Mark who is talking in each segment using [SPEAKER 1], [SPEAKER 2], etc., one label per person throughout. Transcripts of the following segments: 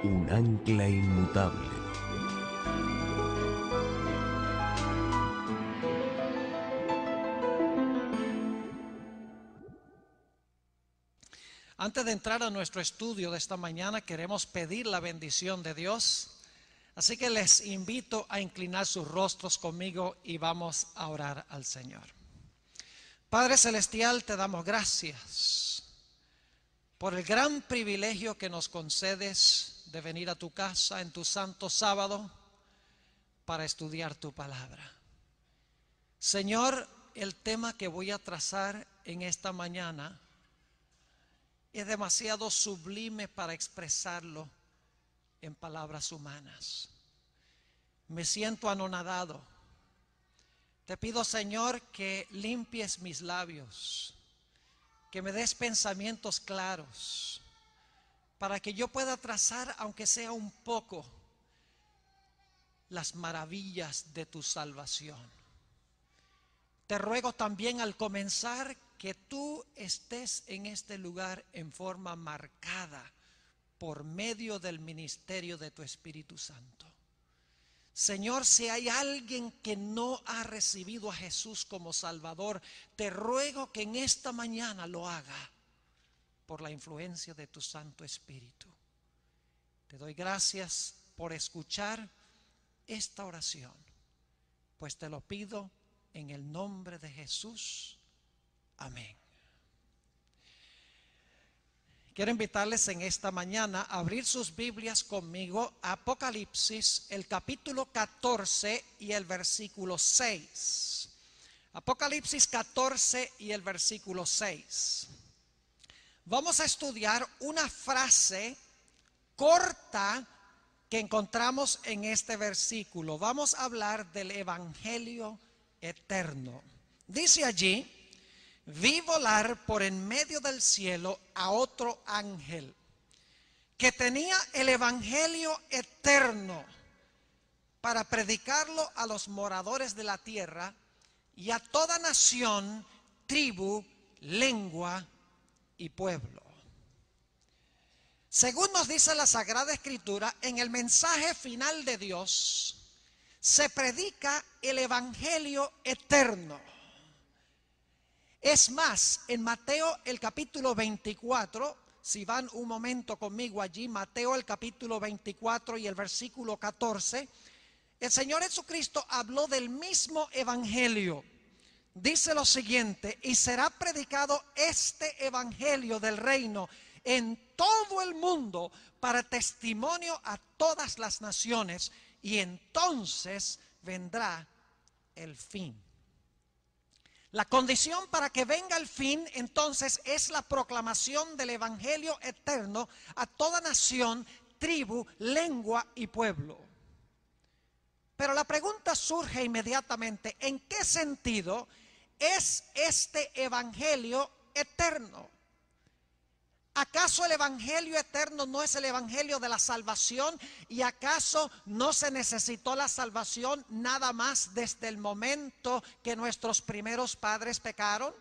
[SPEAKER 1] un ancla inmutable.
[SPEAKER 2] Antes de entrar a nuestro estudio de esta mañana, queremos pedir la bendición de Dios. Así que les invito a inclinar sus rostros conmigo y vamos a orar al Señor. Padre Celestial, te damos gracias por el gran privilegio que nos concedes de venir a tu casa en tu santo sábado para estudiar tu palabra. Señor, el tema que voy a trazar en esta mañana es demasiado sublime para expresarlo en palabras humanas. Me siento anonadado. Te pido, Señor, que limpies mis labios, que me des pensamientos claros, para que yo pueda trazar, aunque sea un poco, las maravillas de tu salvación. Te ruego también al comenzar que tú estés en este lugar en forma marcada por medio del ministerio de tu Espíritu Santo. Señor, si hay alguien que no ha recibido a Jesús como Salvador, te ruego que en esta mañana lo haga por la influencia de tu Santo Espíritu. Te doy gracias por escuchar esta oración, pues te lo pido en el nombre de Jesús. Amén. Quiero invitarles en esta mañana a abrir sus Biblias conmigo a Apocalipsis, el capítulo 14 y el versículo 6. Apocalipsis 14 y el versículo 6. Vamos a estudiar una frase corta que encontramos en este versículo. Vamos a hablar del Evangelio eterno. Dice allí: vi volar por en medio del cielo a otro ángel que tenía el evangelio eterno para predicarlo a los moradores de la tierra y a toda nación, tribu, lengua y pueblo. Según nos dice la Sagrada Escritura, en el mensaje final de Dios se predica el evangelio eterno. Es más, en Mateo el capítulo 24, si van un momento conmigo allí, Mateo el capítulo 24 y el versículo 14, el Señor Jesucristo habló del mismo evangelio. Dice lo siguiente: y será predicado este evangelio del reino en todo el mundo para testimonio a todas las naciones, y entonces vendrá el fin. La condición para que venga el fin, entonces, es la proclamación del evangelio eterno a toda nación, tribu, lengua y pueblo. Pero la pregunta surge inmediatamente: ¿en qué sentido es este evangelio eterno? ¿Acaso el evangelio eterno no es el evangelio de la salvación? ¿Y acaso no se necesitó la salvación nada más desde el momento que nuestros primeros padres pecaron?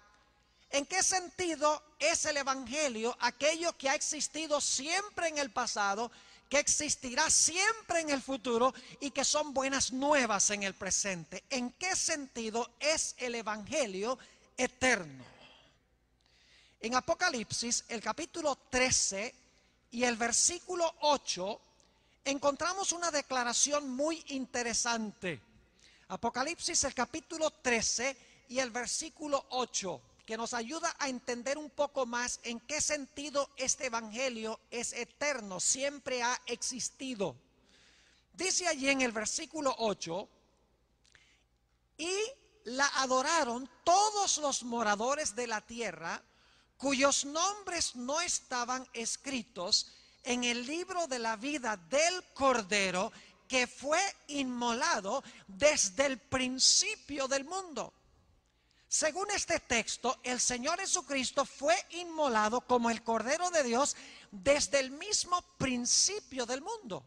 [SPEAKER 2] ¿En qué sentido es el evangelio aquello que ha existido siempre en el pasado, que existirá siempre en el futuro y que son buenas nuevas en el presente? ¿En qué sentido es el evangelio eterno? En Apocalipsis, el capítulo 13 y el versículo 8, encontramos una declaración muy interesante. Apocalipsis, el capítulo 13 y el versículo 8, que nos ayuda a entender un poco más en qué sentido este evangelio es eterno, siempre ha existido. Dice allí en el versículo 8: y la adoraron todos los moradores de la tierra, cuyos nombres no estaban escritos en el libro de la vida del Cordero que fue inmolado desde el principio del mundo. Según este texto, el Señor Jesucristo fue inmolado como el Cordero de Dios desde el mismo principio del mundo.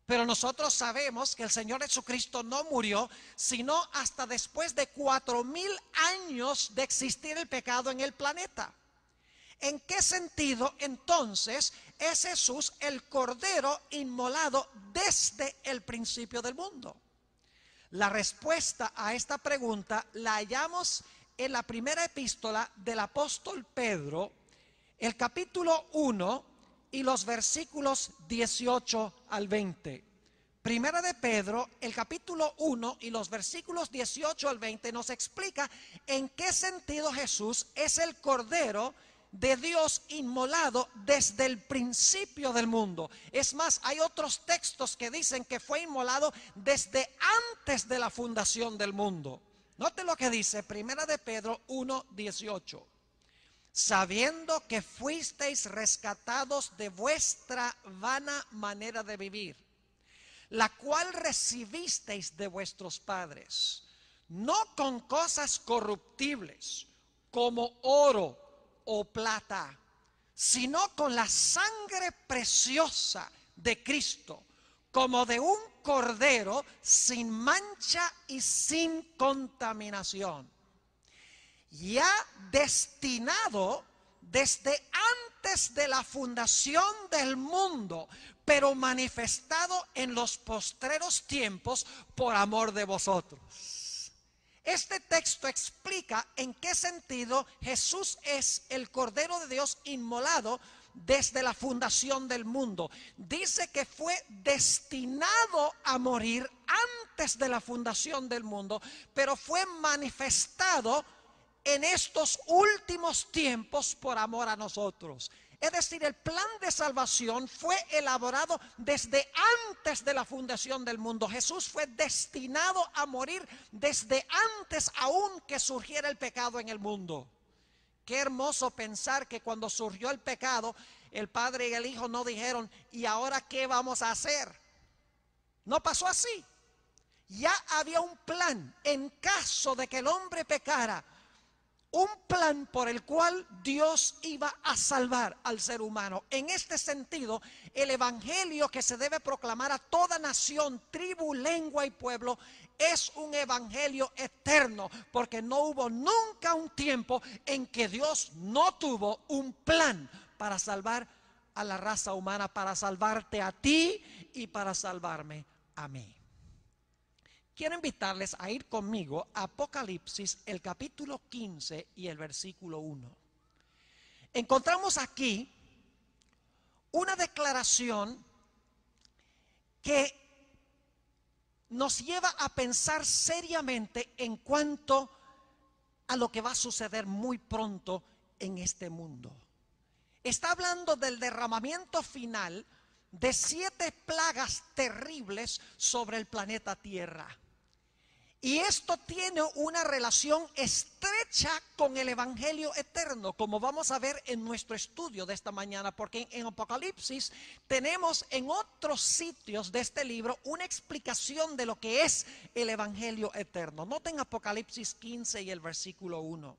[SPEAKER 2] Pero nosotros sabemos que el Señor Jesucristo no murió sino hasta después de 4000 años de existir el pecado en el planeta. ¿En qué sentido entonces es Jesús el Cordero inmolado desde el principio del mundo? La respuesta a esta pregunta la hallamos en la primera epístola del apóstol Pedro, el capítulo 1 y los versículos 18 al 20. Primera de Pedro, el capítulo 1 y los versículos 18 al 20 nos explica en qué sentido Jesús es el Cordero de Dios inmolado desde el principio del mundo. Es más, hay otros textos que dicen que fue inmolado desde antes de la fundación del mundo. Note lo que dice Primera de Pedro 1:18. Sabiendo que fuisteis rescatados de vuestra vana manera de vivir, la cual recibisteis de vuestros padres, no con cosas corruptibles como oro o plata, sino con la sangre preciosa de Cristo, como de un cordero sin mancha y sin contaminación, ya destinado desde antes de la fundación del mundo, pero manifestado en los postreros tiempos por amor de vosotros. Este texto explica en qué sentido Jesús es el Cordero de Dios inmolado desde la fundación del mundo. Dice que fue destinado a morir antes de la fundación del mundo, pero fue manifestado en estos últimos tiempos por amor a nosotros. Es decir, el plan de salvación fue elaborado desde antes de la fundación del mundo. Jesús fue destinado a morir desde antes aún que surgiera el pecado en el mundo. Qué hermoso pensar que cuando surgió el pecado, el Padre y el Hijo no dijeron, ¿y ahora qué vamos a hacer? No pasó así. Ya había un plan en caso de que el hombre pecara. Un plan por el cual Dios iba a salvar al ser humano. En este sentido, el evangelio que se debe proclamar a toda nación, tribu, lengua y pueblo es un evangelio eterno, porque no hubo nunca un tiempo en que Dios no tuvo un plan para salvar a la raza humana, para salvarte a ti y para salvarme a mí. Quiero invitarles a ir conmigo a Apocalipsis, el capítulo 15 y el versículo 1. Encontramos aquí una declaración que nos lleva a pensar seriamente en cuanto a lo que va a suceder muy pronto en este mundo. Está hablando del derramamiento final de 7 plagas terribles sobre el planeta Tierra. Y esto tiene una relación estrecha con el evangelio eterno, como vamos a ver en nuestro estudio de esta mañana, porque en Apocalipsis tenemos en otros sitios de este libro una explicación de lo que es el evangelio eterno. Noten Apocalipsis 15 y el versículo 1.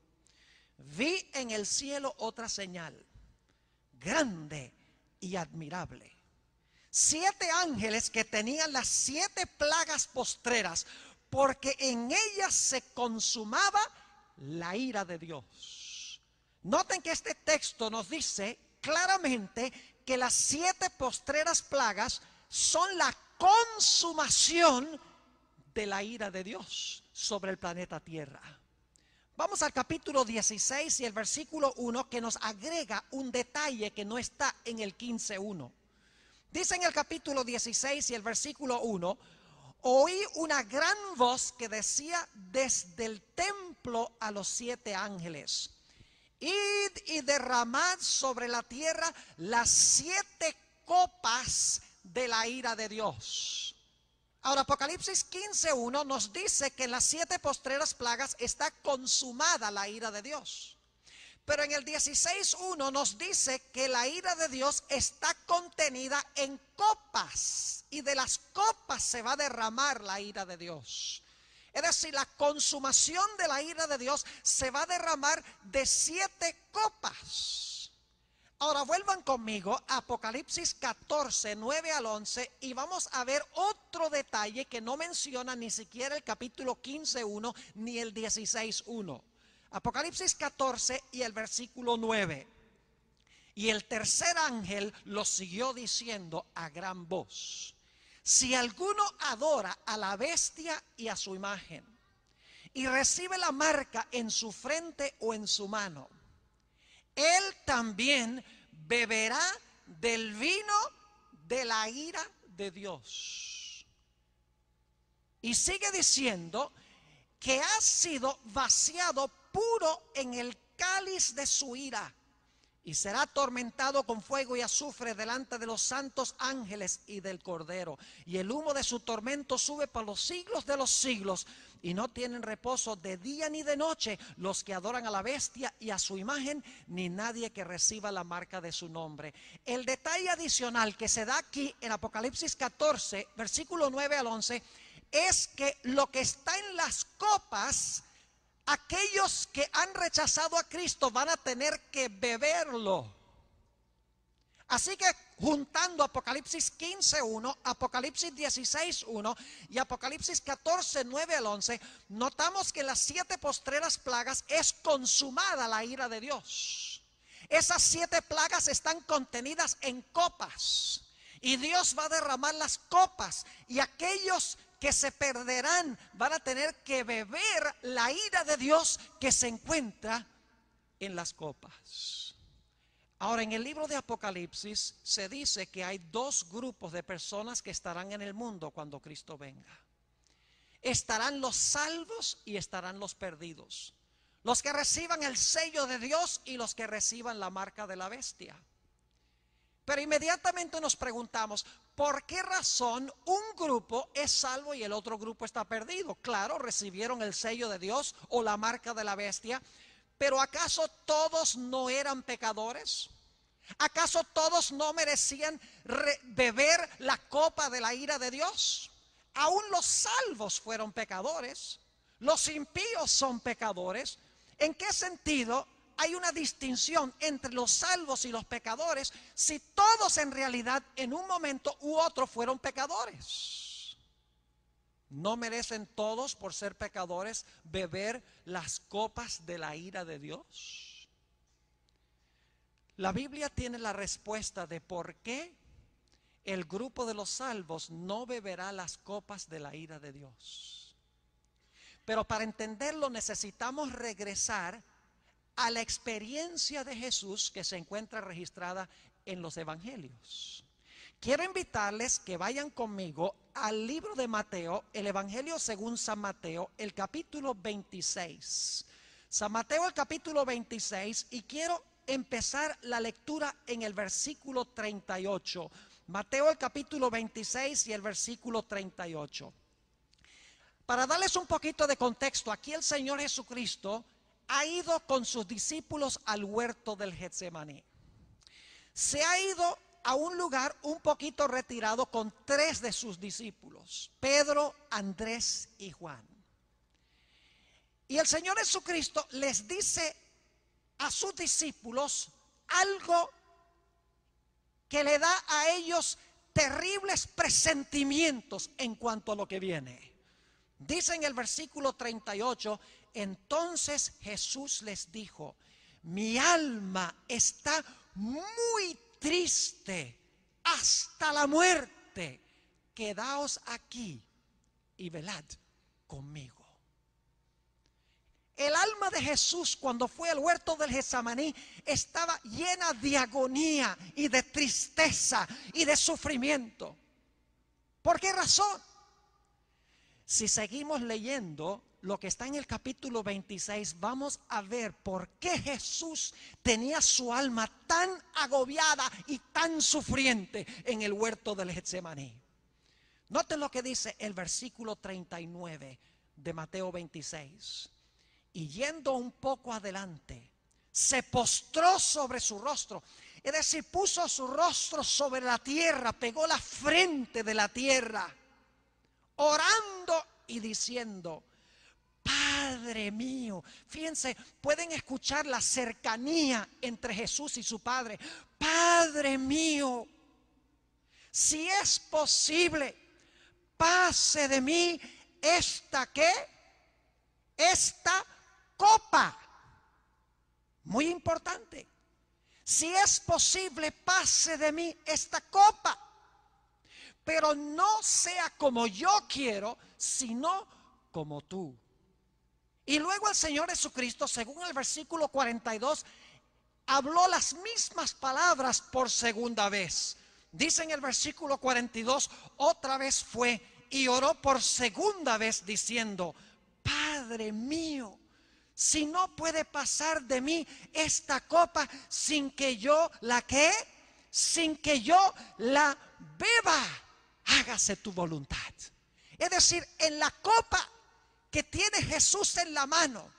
[SPEAKER 2] Vi en el cielo otra señal, grande y admirable. 7 ángeles que tenían las 7 plagas postreras, porque en ellas se consumaba la ira de Dios. Noten que este texto nos dice claramente que las 7 postreras plagas son la consumación de la ira de Dios sobre el planeta Tierra. Vamos al capítulo 16 y el versículo 1, que nos agrega un detalle que no está en el 15:1. Dice en el capítulo 16 y el versículo 1: oí una gran voz que decía desde el templo a los 7 ángeles: id y derramad sobre la tierra las 7 copas de la ira de Dios. Ahora, Apocalipsis 15:1 nos dice que en las 7 postreras plagas está consumada la ira de Dios. Pero en el 16:1 nos dice que la ira de Dios está contenida en copas, y de las copas se va a derramar la ira de Dios. Es decir, la consumación de la ira de Dios se va a derramar de 7 copas. Ahora vuelvan conmigo a Apocalipsis 14, 9 al 11, y vamos a ver otro detalle que no menciona ni siquiera el capítulo 15:1 ni el 16:1. Apocalipsis 14 y el versículo 9. Y el tercer ángel lo siguió diciendo a gran voz: si alguno adora a la bestia y a su imagen, y recibe la marca en su frente o en su mano, él también beberá del vino de la ira de Dios. Y sigue diciendo que ha sido vaciado puro en el cáliz de su ira, y será atormentado con fuego y azufre delante de los santos ángeles y del Cordero. Y el humo de su tormento sube por los siglos de los siglos. Y no tienen reposo de día ni de noche los que adoran a la bestia y a su imagen, ni nadie que reciba la marca de su nombre. El detalle adicional que se da aquí en Apocalipsis 14, versículo 9 al 11, es que lo que está en las copas, aquellos que han rechazado a Cristo van a tener que beberlo. Así que juntando Apocalipsis 15:1, Apocalipsis 16:1 y Apocalipsis 14:9 al 11, notamos que en las 7 postreras plagas es consumada la ira de Dios. Esas 7 plagas están contenidas en copas, y Dios va a derramar las copas, y aquellos que se perderán van a tener que beber la ira de Dios que se encuentra en las copas. Ahora, en el libro de Apocalipsis se dice que hay 2 grupos de personas que estarán en el mundo cuando Cristo venga. Estarán los salvos y estarán los perdidos, los que reciban el sello de Dios y los que reciban la marca de la bestia. Pero inmediatamente nos preguntamos, ¿por qué razón un grupo es salvo y el otro grupo está perdido? Claro, recibieron el sello de Dios o la marca de la bestia, pero ¿acaso todos no eran pecadores? ¿Acaso todos no merecían beber la copa de la ira de Dios? Aún los salvos fueron pecadores, los impíos son pecadores. ¿En qué sentido hay una distinción entre los salvos y los pecadores si todos en realidad en un momento u otro fueron pecadores? ¿No merecen todos, por ser pecadores, beber las copas de la ira de Dios? La Biblia tiene la respuesta de por qué el grupo de los salvos no beberá las copas de la ira de Dios. Pero para entenderlo necesitamos regresar a la experiencia de Jesús que se encuentra registrada en los evangelios. Quiero invitarles que vayan conmigo al libro de Mateo, el Evangelio según San Mateo, el capítulo 26. San Mateo, el capítulo 26, y quiero empezar la lectura en el versículo 38. Mateo, el capítulo 26 y el versículo 38. Para darles un poquito de contexto, aquí el Señor Jesucristo ha ido con sus discípulos al huerto del Getsemaní. Se ha ido a un lugar un poquito retirado con 3 de sus discípulos, Pedro, Andrés y Juan. Y el Señor Jesucristo les dice a sus discípulos algo que le da a ellos terribles presentimientos en cuanto a lo que viene. Dice en el versículo 38, entonces Jesús les dijo: mi alma está muy triste hasta la muerte, quedaos aquí y velad conmigo. El alma de Jesús, cuando fue al huerto del Getsemaní, estaba llena de agonía y de tristeza y de sufrimiento. ¿Por qué razón? Si seguimos leyendo lo que está en el capítulo 26, vamos a ver por qué Jesús tenía su alma tan agobiada y tan sufriente en el huerto del Getsemaní. Noten lo que dice el versículo 39 de Mateo 26. Y yendo un poco adelante, se postró sobre su rostro. Es decir, puso su rostro sobre la tierra, pegó la frente de la tierra, orando y diciendo: Padre mío. Fíjense, pueden escuchar la cercanía entre Jesús y su Padre. Padre mío, si es posible, pase de mí esta copa. Muy importante. Si es posible, pase de mí esta copa, pero no sea como yo quiero, sino como tú. Y luego el Señor Jesucristo, según el versículo 42, habló las mismas palabras por segunda vez. Dice en el versículo 42, otra vez fue y oró por segunda vez diciendo: Padre mío, si no puede pasar de mí esta copa sin que yo la ¿qué? Sin que yo la beba, hágase tu voluntad. Es decir, en la copa que tiene Jesús en la mano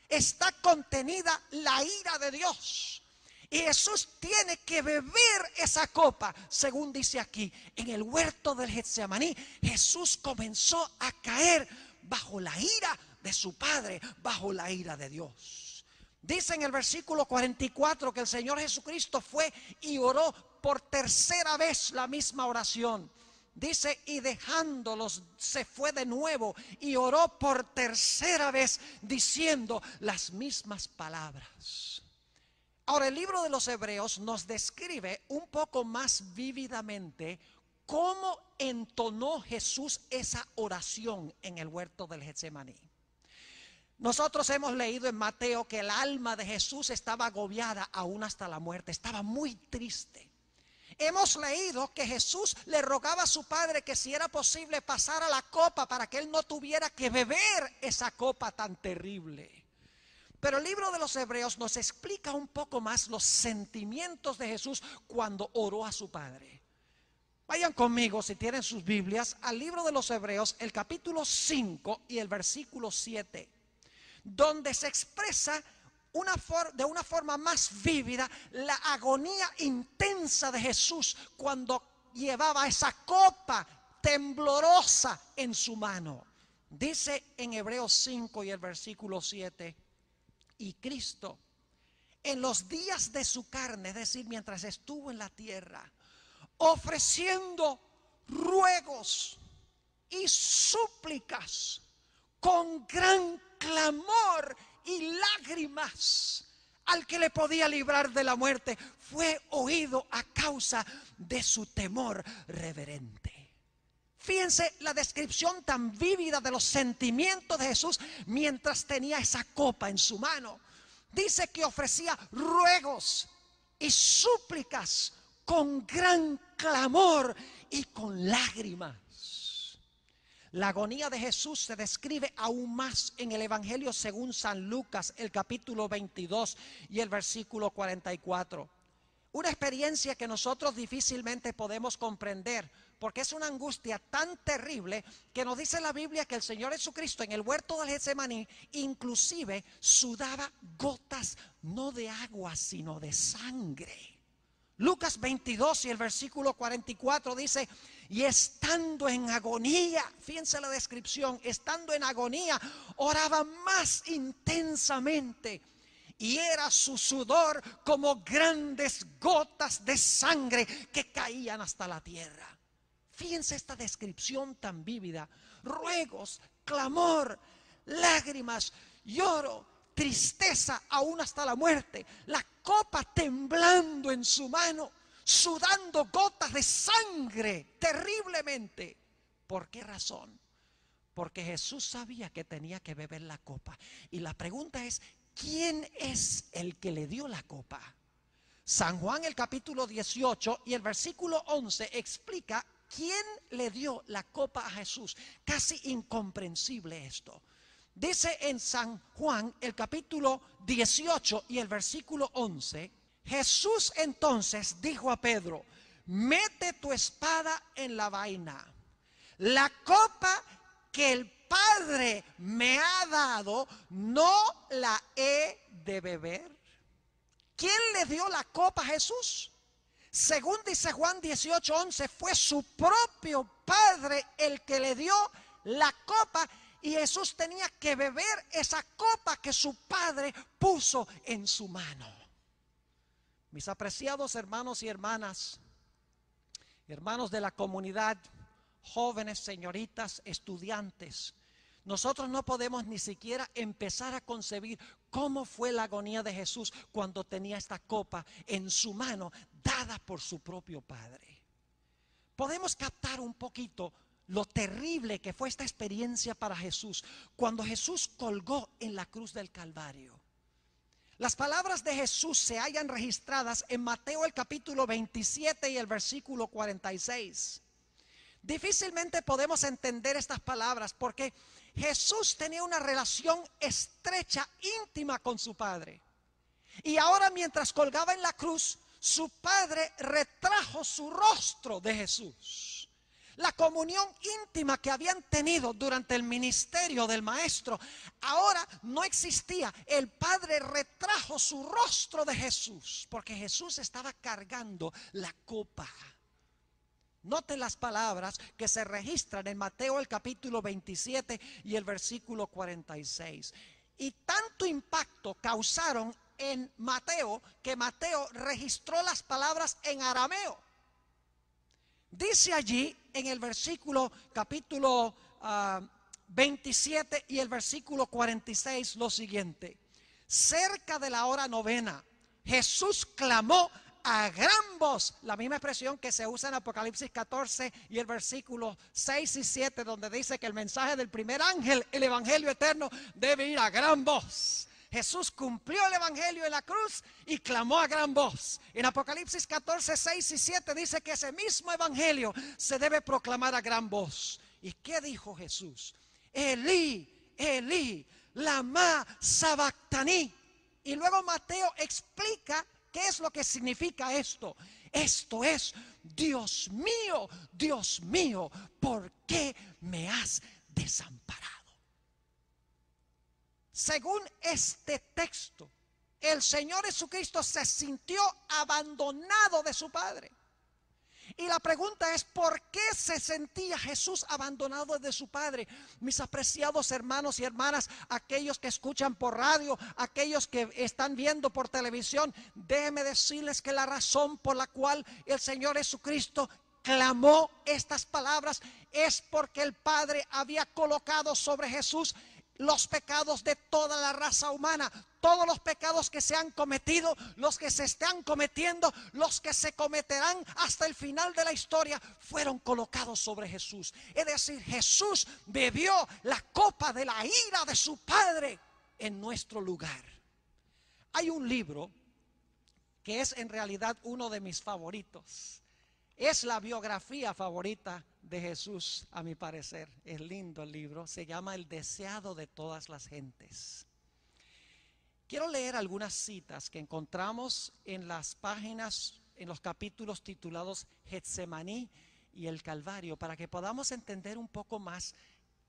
[SPEAKER 2] está contenida la ira de Dios. Y Jesús tiene que beber esa copa. Según dice aquí, en el huerto del Getsemaní, Jesús comenzó a caer bajo la ira de su Padre, bajo la ira de Dios. Dice en el versículo 44 que el Señor Jesucristo fue y oró por tercera vez la misma oración. Dice, y dejándolos se fue de nuevo y oró por tercera vez diciendo las mismas palabras. Ahora, el libro de los Hebreos nos describe un poco más vívidamente cómo entonó Jesús esa oración en el huerto del Getsemaní. Nosotros hemos leído en Mateo que el alma de Jesús estaba agobiada aún hasta la muerte, estaba muy triste. Hemos leído que Jesús le rogaba a su Padre que si era posible pasara la copa para que él no tuviera que beber esa copa tan terrible. Pero el libro de los Hebreos nos explica un poco más los sentimientos de Jesús cuando oró a su Padre. Vayan conmigo, si tienen sus Biblias, al libro de los Hebreos, el capítulo 5 y el versículo 7, donde se expresa de una forma más vívida la agonía intensa de Jesús cuando llevaba esa copa temblorosa en su mano. Dice en Hebreos 5 y el versículo 7: y Cristo, en los días de su carne, es decir, mientras estuvo en la tierra, ofreciendo ruegos y súplicas con gran clamor y lágrimas al que le podía librar de la muerte, fue oído a causa de su temor reverente. Fíjense la descripción tan vívida de los sentimientos de Jesús mientras tenía esa copa en su mano. Dice que ofrecía ruegos y súplicas con gran clamor y con lágrimas. La agonía de Jesús se describe aún más en el Evangelio según San Lucas, el capítulo 22 y el versículo 44. Una experiencia que nosotros difícilmente podemos comprender, porque es una angustia tan terrible que nos dice la Biblia que el Señor Jesucristo en el huerto del Getsemaní inclusive sudaba gotas no de agua sino de sangre. Lucas 22 y el versículo 44 dice: y estando en agonía, fíjense la descripción, estando en agonía, oraba más intensamente, y era su sudor como grandes gotas de sangre que caían hasta la tierra. Fíjense esta descripción tan vívida: ruegos, clamor, lágrimas, lloro, tristeza aún hasta la muerte, la copa temblando en su mano, sudando gotas de sangre terriblemente. ¿Por qué razón? Porque Jesús sabía que tenía que beber la copa. Y la pregunta es: ¿quién es el que le dio la copa? San Juan, el capítulo 18 y el versículo 11 explica quién le dio la copa a Jesús. Casi incomprensible esto. Dice en San Juan, el capítulo 18 y el versículo 11: Jesús entonces dijo a Pedro: mete tu espada en la vaina. La copa que el Padre me ha dado, ¿no la he de beber? ¿Quién le dio la copa a Jesús? Según dice Juan 18:11, fue su propio Padre el que le dio la copa, y Jesús tenía que beber esa copa que su Padre puso en su mano. Mis apreciados hermanos y hermanas, hermanos de la comunidad, jóvenes, señoritas, estudiantes, Nosotros no podemos ni siquiera empezar a concebir cómo fue la agonía de Jesús cuando tenía esta copa en su mano, dada por su propio Padre. Podemos captar un poquito lo terrible que fue esta experiencia para Jesús cuando Jesús colgó en la cruz del Calvario. Las palabras de Jesús se hallan registradas en Mateo el capítulo 27 y el versículo 46. Difícilmente podemos entender estas palabras porque Jesús tenía una relación estrecha, íntima con su Padre. Y ahora, mientras colgaba en la cruz, su Padre retrajo su rostro de Jesús. La comunión íntima que habían tenido durante el ministerio del Maestro ahora no existía. El Padre retrajo su rostro de Jesús porque Jesús estaba cargando la copa. Noten las palabras que se registran en Mateo el capítulo 27 y el versículo 46. Y tanto impacto causaron en Mateo que Mateo registró las palabras en arameo. Dice allí en el versículo capítulo 27 y el versículo 46 lo siguiente: cerca de la hora novena, Jesús clamó a gran voz, la misma expresión que se usa en Apocalipsis 14 y el versículo 6 y 7, donde dice que el mensaje del primer ángel, el evangelio eterno, debe ir a gran voz. Jesús cumplió el evangelio en la cruz y clamó a gran voz. En Apocalipsis 14, 6 y 7 dice que ese mismo evangelio se debe proclamar a gran voz. ¿Y qué dijo Jesús? Elí, Elí, lama sabactaní. Y luego Mateo explica qué es lo que significa esto. Esto es: Dios mío, ¿por qué me has desamparado? Según este texto, el Señor Jesucristo se sintió abandonado de su Padre. Y la pregunta es: ¿por qué se sentía Jesús abandonado de su Padre? Mis apreciados hermanos y hermanas, aquellos que escuchan por radio, aquellos que están viendo por televisión, déjenme decirles que la razón por la cual el Señor Jesucristo clamó estas palabras es porque el Padre había colocado sobre Jesús los pecados de toda la raza humana. Todos los pecados que se han cometido, los que se están cometiendo, los que se cometerán hasta el final de la historia, fueron colocados sobre Jesús. Es decir, Jesús bebió la copa de la ira de su Padre en nuestro lugar. Hay un libro que es en realidad uno de mis favoritos. Es la biografía favorita de Jesús, a mi parecer. Es lindo el libro, se llama El deseado de todas las gentes. Quiero leer algunas citas que encontramos en las páginas, en los capítulos titulados Getsemaní y el Calvario, para que podamos entender un poco más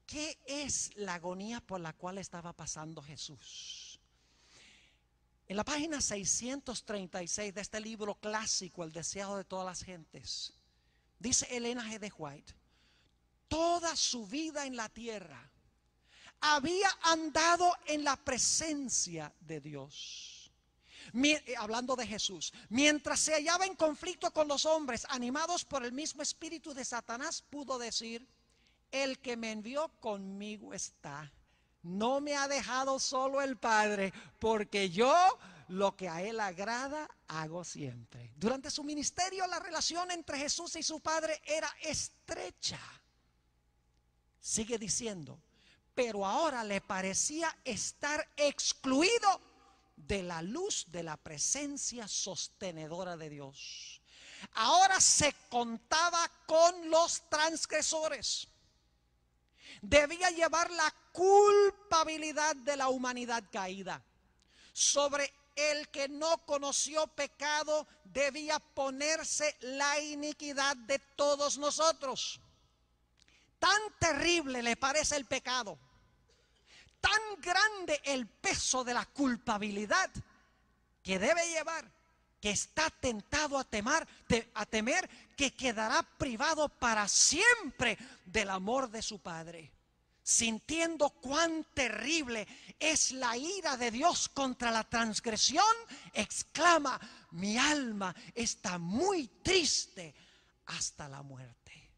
[SPEAKER 2] qué es la agonía por la cual estaba pasando Jesús. En la página 636 de este libro clásico, El deseado de todas las gentes, dice Elena G. de White: toda su vida en la tierra había andado en la presencia de Dios. Hablando de Jesús, mientras se hallaba en conflicto con los hombres, animados por el mismo espíritu de Satanás, pudo decir: el que me envió conmigo está. No me ha dejado solo el Padre, porque yo lo que a Él agrada hago siempre. Durante su ministerio, la relación entre Jesús y su Padre era estrecha. Sigue diciendo: pero ahora le parecía estar excluido de la luz de la presencia sostenedora de Dios. Ahora se contaba con los transgresores. Debía llevar la culpabilidad de la humanidad caída. Sobre el que no conoció pecado debía ponerse la iniquidad de todos nosotros. Tan terrible le parece el pecado, tan grande el peso de la culpabilidad que debe llevar, que está tentado a temer que quedará privado para siempre del amor de su Padre. Sintiendo cuán terrible es la ira de Dios contra la transgresión, exclama: mi alma está muy triste hasta la muerte.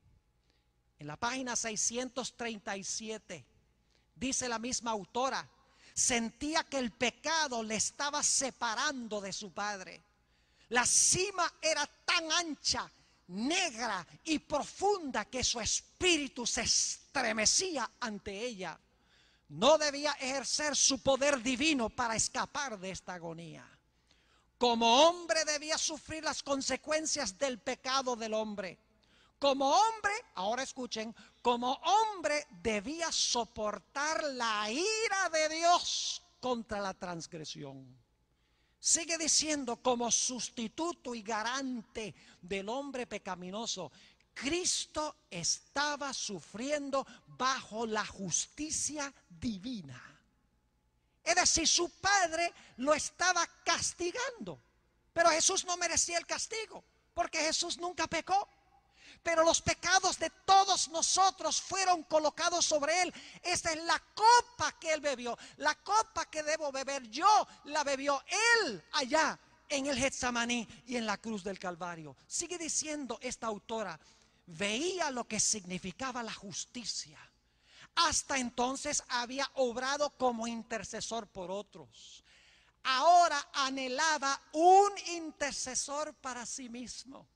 [SPEAKER 2] En la página 637 dice la misma autora, sentía que el pecado le estaba separando de su padre. La cima era tan ancha, negra y profunda que su espíritu se estremecía ante ella. No debía ejercer su poder divino para escapar de esta agonía. Como hombre debía sufrir las consecuencias del pecado del hombre. Como hombre, ahora escuchen, como hombre debía soportar la ira de Dios contra la transgresión. Sigue diciendo, como sustituto y garante del hombre pecaminoso, Cristo estaba sufriendo bajo la justicia divina. Es decir, su padre lo estaba castigando. Pero Jesús no merecía el castigo, porque Jesús nunca pecó. Pero los pecados de todos nosotros fueron colocados sobre él. Esta es la copa que él bebió. La copa que debo beber yo, la bebió él allá en el Getsemaní y en la cruz del Calvario. Sigue diciendo esta autora, veía lo que significaba la justicia. Hasta entonces había obrado como intercesor por otros. Ahora anhelaba un intercesor para sí mismo.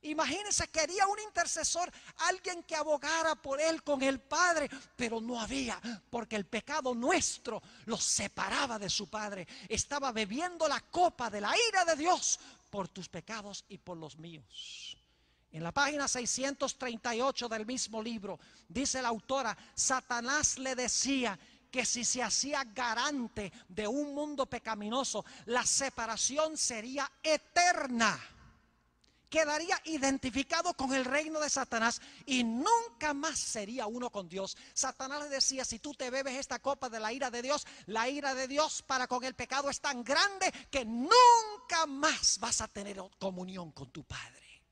[SPEAKER 2] Imagínense, quería un intercesor, alguien que abogara por él con el Padre, pero no había, porque el pecado nuestro los separaba de su Padre. Estaba bebiendo la copa de la ira de Dios por tus pecados y por los míos. En la página 638 del mismo libro, dice la autora, Satanás le decía que si se hacía garante de un mundo pecaminoso, la separación sería eterna. Quedaría identificado con el reino de Satanás y nunca más sería uno con Dios. Satanás le decía, si tú te bebes esta copa de la ira de Dios para con el pecado es tan grande que nunca más vas a tener comunión con tu Padre.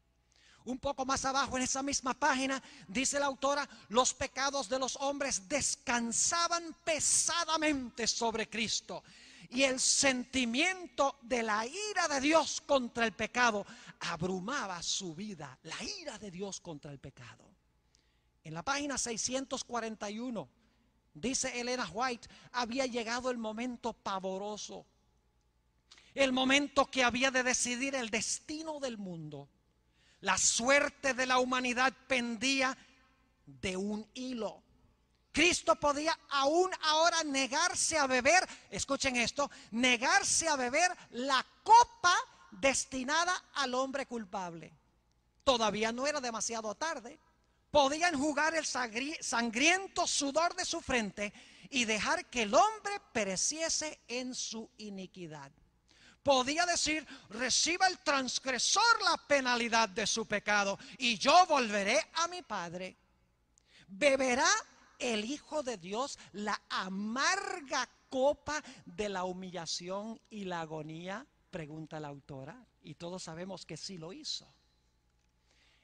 [SPEAKER 2] Un poco más abajo en esa misma página dice la autora, los pecados de los hombres descansaban pesadamente sobre Cristo. Y el sentimiento de la ira de Dios contra el pecado abrumaba su vida. La ira de Dios contra el pecado. En la página 641 dice Elena White, había llegado el momento pavoroso. El momento que había de decidir el destino del mundo. La suerte de la humanidad pendía de un hilo. Cristo podía aún ahora negarse a beber, escuchen esto, negarse a beber la copa destinada al hombre culpable. Todavía no era demasiado tarde. Podía enjugar el sangriento sudor de su frente y dejar que el hombre pereciese en su iniquidad. Podía decir, reciba el transgresor la penalidad de su pecado y yo volveré a mi Padre. Beberá el Hijo de Dios la amarga copa de la humillación y la agonía, pregunta la autora, y todos sabemos que sí lo hizo.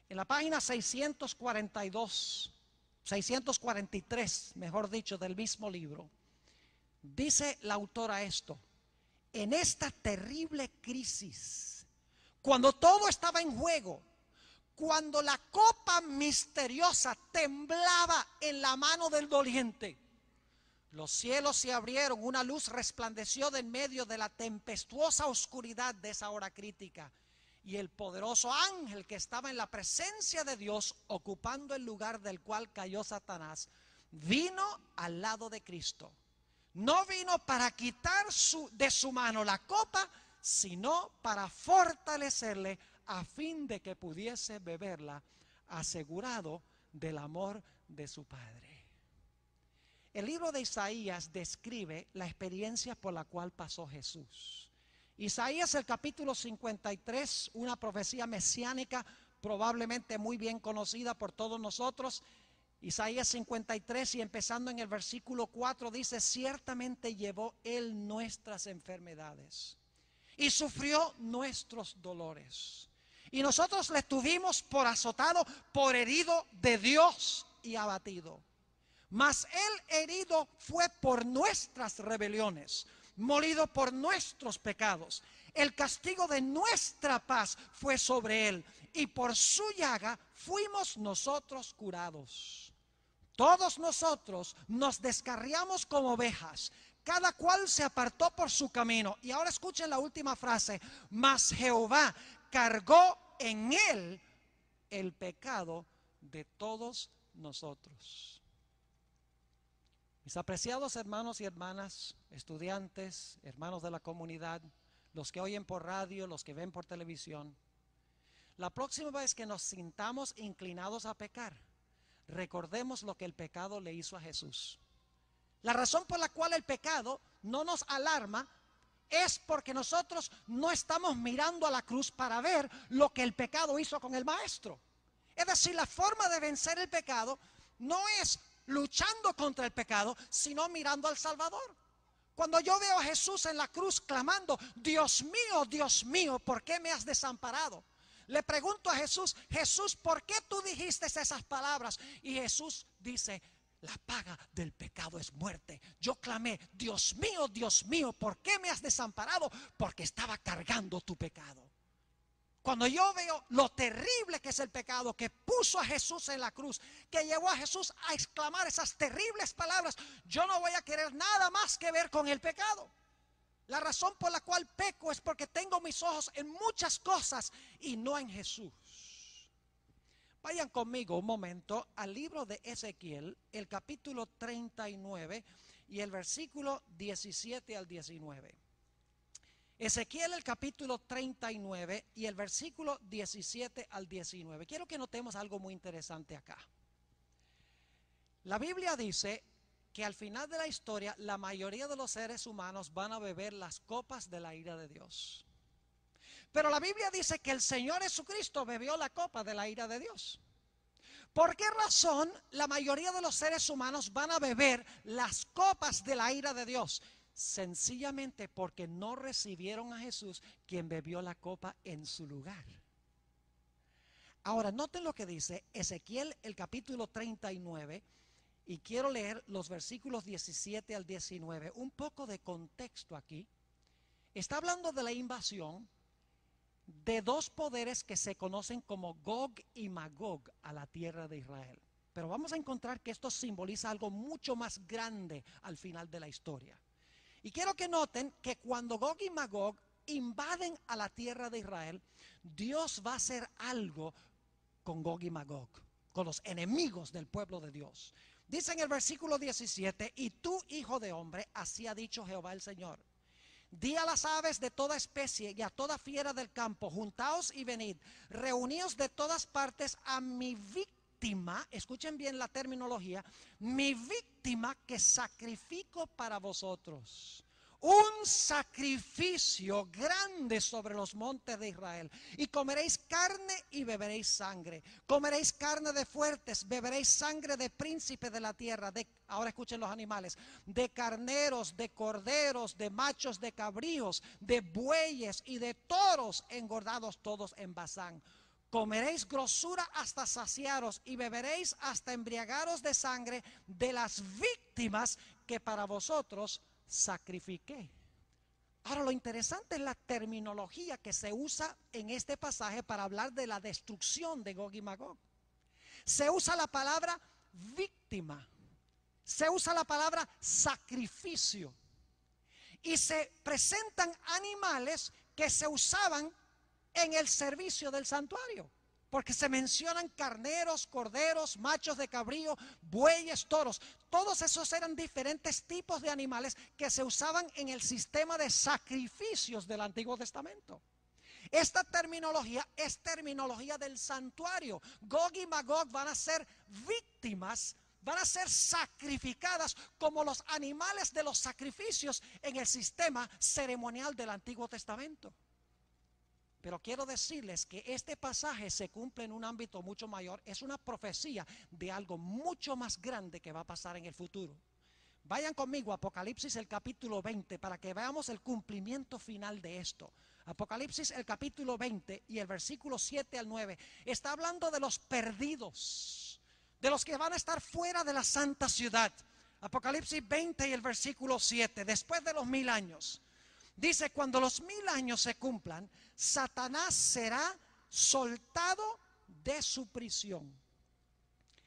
[SPEAKER 2] En la página 643, mejor dicho, del mismo libro, dice la autora esto: en esta terrible crisis, cuando todo estaba en juego, cuando la copa misteriosa temblaba en la mano del doliente, los cielos se abrieron, una luz resplandeció de en medio de la tempestuosa oscuridad de esa hora crítica, y el poderoso ángel que estaba en la presencia de Dios, ocupando el lugar del cual cayó Satanás, vino al lado de Cristo. No vino para quitar de su mano la copa, sino para fortalecerle a fin de que pudiese beberla, asegurado del amor de su Padre. El libro de Isaías describe la experiencia por la cual pasó Jesús. Isaías, el capítulo 53, una profecía mesiánica probablemente muy bien conocida por todos nosotros. Isaías 53 y empezando en el versículo 4 dice, ciertamente llevó él nuestras enfermedades y sufrió nuestros dolores. Y nosotros le tuvimos por azotado, por herido de Dios y abatido. Mas él herido fue por nuestras rebeliones, molido por nuestros pecados. El castigo de nuestra paz fue sobre él, y por su llaga fuimos nosotros curados. Todos nosotros nos descarriamos como ovejas. Cada cual se apartó por su camino. Y ahora escuchen la última frase. Mas Jehová cargó en él el pecado de todos nosotros. Mis apreciados hermanos y hermanas, estudiantes, hermanos de la comunidad, los que oyen por radio, los que ven por televisión, la próxima vez que nos sintamos inclinados a pecar, recordemos lo que el pecado le hizo a Jesús. La razón por la cual el pecado no nos alarma es porque nosotros no estamos mirando a la cruz para ver lo que el pecado hizo con el maestro. Es decir, la forma de vencer el pecado no es luchando contra el pecado, sino mirando al Salvador. Cuando yo veo a Jesús en la cruz clamando, Dios mío, ¿por qué me has desamparado? Le pregunto a Jesús, Jesús, ¿por qué tú dijiste esas palabras? Y Jesús dice, la paga del pecado es muerte. Yo clamé, Dios mío, ¿por qué me has desamparado? Porque estaba cargando tu pecado. Cuando yo veo lo terrible que es el pecado que puso a Jesús en la cruz, que llevó a Jesús a exclamar esas terribles palabras, yo no voy a querer nada más que ver con el pecado. La razón por la cual peco es porque tengo mis ojos en muchas cosas y no en Jesús. Vayan conmigo un momento al libro de Ezequiel, el capítulo 39 y el versículo 17 al 19. Ezequiel, el capítulo 39 y el versículo 17 al 19. Quiero que notemos algo muy interesante acá. La Biblia dice que al final de la historia la mayoría de los seres humanos van a beber las copas de la ira de Dios. Pero la Biblia dice que el Señor Jesucristo bebió la copa de la ira de Dios. ¿Por qué razón la mayoría de los seres humanos van a beber las copas de la ira de Dios? Sencillamente porque no recibieron a Jesús, quien bebió la copa en su lugar. Ahora noten lo que dice Ezequiel, el capítulo 39, y quiero leer los versículos 17 al 19. Un poco de contexto aquí. Está hablando de la invasión de dos poderes que se conocen como Gog y Magog a la tierra de Israel. Pero vamos a encontrar que esto simboliza algo mucho más grande al final de la historia. Y quiero que noten que cuando Gog y Magog invaden a la tierra de Israel, Dios va a hacer algo con Gog y Magog, con los enemigos del pueblo de Dios. Dice en el versículo 17, y tú, hijo de hombre, así ha dicho Jehová el Señor. Di a las aves de toda especie y a toda fiera del campo, juntaos y venid, reuníos de todas partes a mi víctima, escuchen bien la terminología, mi víctima que sacrifico para vosotros. Un sacrificio grande sobre los montes de Israel. Y comeréis carne y beberéis sangre. Comeréis carne de fuertes, beberéis sangre de príncipes de la tierra. Ahora escuchen los animales. De carneros, de corderos, de machos, de cabríos, de bueyes y de toros engordados todos en Basán. Comeréis grosura hasta saciaros y beberéis hasta embriagaros de sangre de las víctimas que para vosotros sacrifiqué. Ahora lo interesante es la terminología que se usa en este pasaje para hablar de la destrucción de Gog y Magog. Se usa la palabra víctima, se usa la palabra sacrificio y se presentan animales que se usaban en el servicio del santuario. Porque se mencionan carneros, corderos, machos de cabrío, bueyes, toros. Todos esos eran diferentes tipos de animales que se usaban en el sistema de sacrificios del Antiguo Testamento. Esta terminología es terminología del santuario. Gog y Magog van a ser víctimas, van a ser sacrificadas como los animales de los sacrificios en el sistema ceremonial del Antiguo Testamento. Pero quiero decirles que este pasaje se cumple en un ámbito mucho mayor. Es una profecía de algo mucho más grande que va a pasar en el futuro. Vayan conmigo a Apocalipsis el capítulo 20 para que veamos el cumplimiento final de esto. Apocalipsis el capítulo 20 y el versículo 7 al 9 está hablando de los perdidos, de los que van a estar fuera de la santa ciudad. Apocalipsis 20 y el versículo 7, después de los 1000 años. Dice, cuando los 1000 años se cumplan, Satanás será soltado de su prisión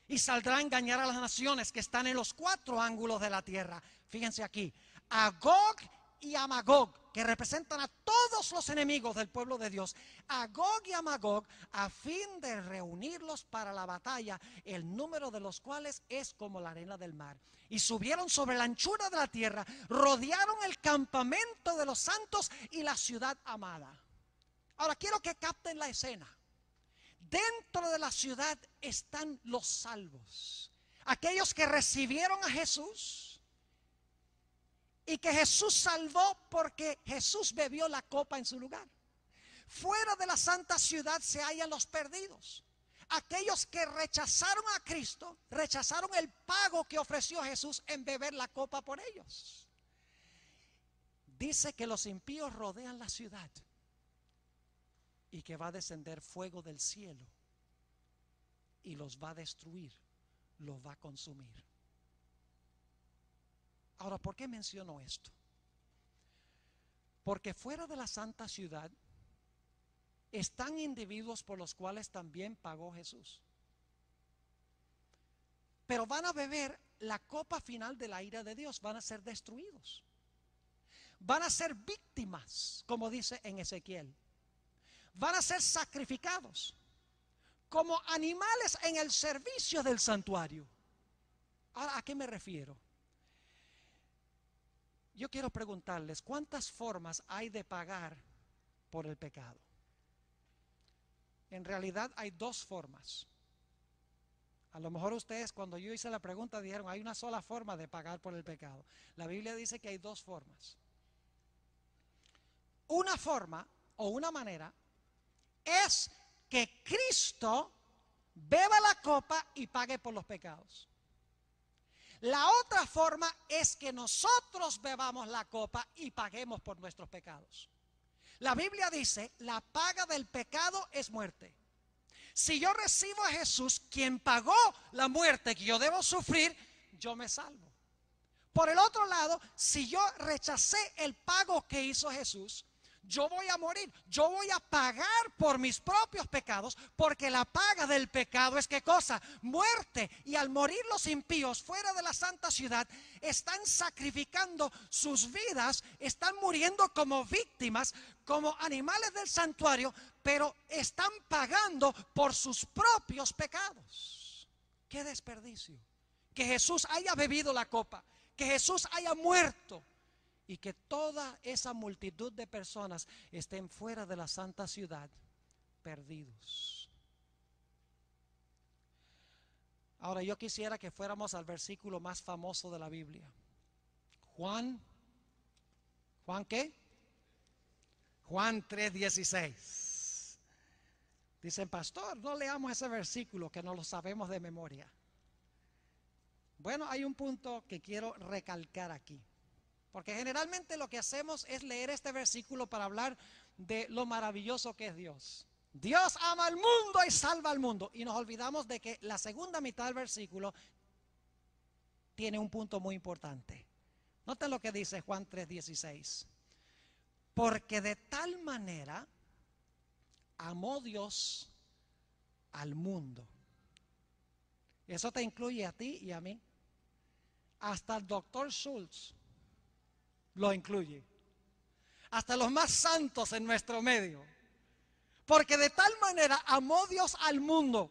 [SPEAKER 2] y saldrá a engañar a las naciones que están en los 4 ángulos de la tierra. Fíjense aquí, a Gog y a Magog, que representan a todos los enemigos del pueblo de Dios, a Gog y a Magog, a fin de reunirlos para la batalla, el número de los cuales es como la arena del mar. Y subieron sobre la anchura de la tierra, rodearon el campamento de los santos y la ciudad amada. Ahora quiero que capten la escena. Dentro de la ciudad están los salvos, aquellos que recibieron a Jesús y que Jesús salvó porque Jesús bebió la copa en su lugar. Fuera de la santa ciudad se hallan los perdidos, aquellos que rechazaron a Cristo, rechazaron el pago que ofreció Jesús en beber la copa por ellos. Dice que los impíos rodean la ciudad y que va a descender fuego del cielo y los va a destruir, los va a consumir. Ahora, ¿por qué menciono esto? Porque fuera de la santa ciudad están individuos por los cuales también pagó Jesús, pero van a beber la copa final de la ira de Dios, van a ser destruidos, van a ser víctimas, como dice en Ezequiel. Van a ser sacrificados como animales en el servicio del santuario. Ahora, ¿a qué me refiero? Yo quiero preguntarles, ¿cuántas formas hay de pagar por el pecado? En realidad hay 2 formas. A lo mejor ustedes, cuando yo hice la pregunta, dijeron, hay una sola forma de pagar por el pecado. La Biblia dice que hay 2 formas. Una forma o una manera es que Cristo beba la copa y pague por los pecados. La otra forma es que nosotros bebamos la copa y paguemos por nuestros pecados. La Biblia dice, la paga del pecado es muerte. Si yo recibo a Jesús, quien pagó la muerte que yo debo sufrir, yo me salvo. Por el otro lado, si yo rechacé el pago que hizo Jesús, yo voy a morir, yo voy a pagar por mis propios pecados, porque la paga del pecado es ¿qué cosa? Muerte. Y al morir los impíos fuera de la santa ciudad, están sacrificando sus vidas, están muriendo como víctimas, como animales del santuario, pero están pagando por sus propios pecados. ¡Qué desperdicio! Que Jesús haya bebido la copa, que Jesús haya muerto, y que toda esa multitud de personas estén fuera de la santa ciudad, perdidos. Ahora yo quisiera que fuéramos al versículo más famoso de la Biblia. ¿Juan qué? Juan 3:16. Dicen, pastor, no leamos ese versículo que no lo sabemos de memoria. Bueno, hay un punto que quiero recalcar aquí. Porque generalmente lo que hacemos es leer este versículo para hablar de lo maravilloso que es Dios. Dios ama al mundo y salva al mundo. Y nos olvidamos de que la segunda mitad del versículo tiene un punto muy importante. Noten lo que dice Juan 3:16. Porque de tal manera amó Dios al mundo. Eso te incluye a ti y a mí. Hasta el doctor Schultz lo incluye, hasta los más santos en nuestro medio. Porque de tal manera amó Dios al mundo,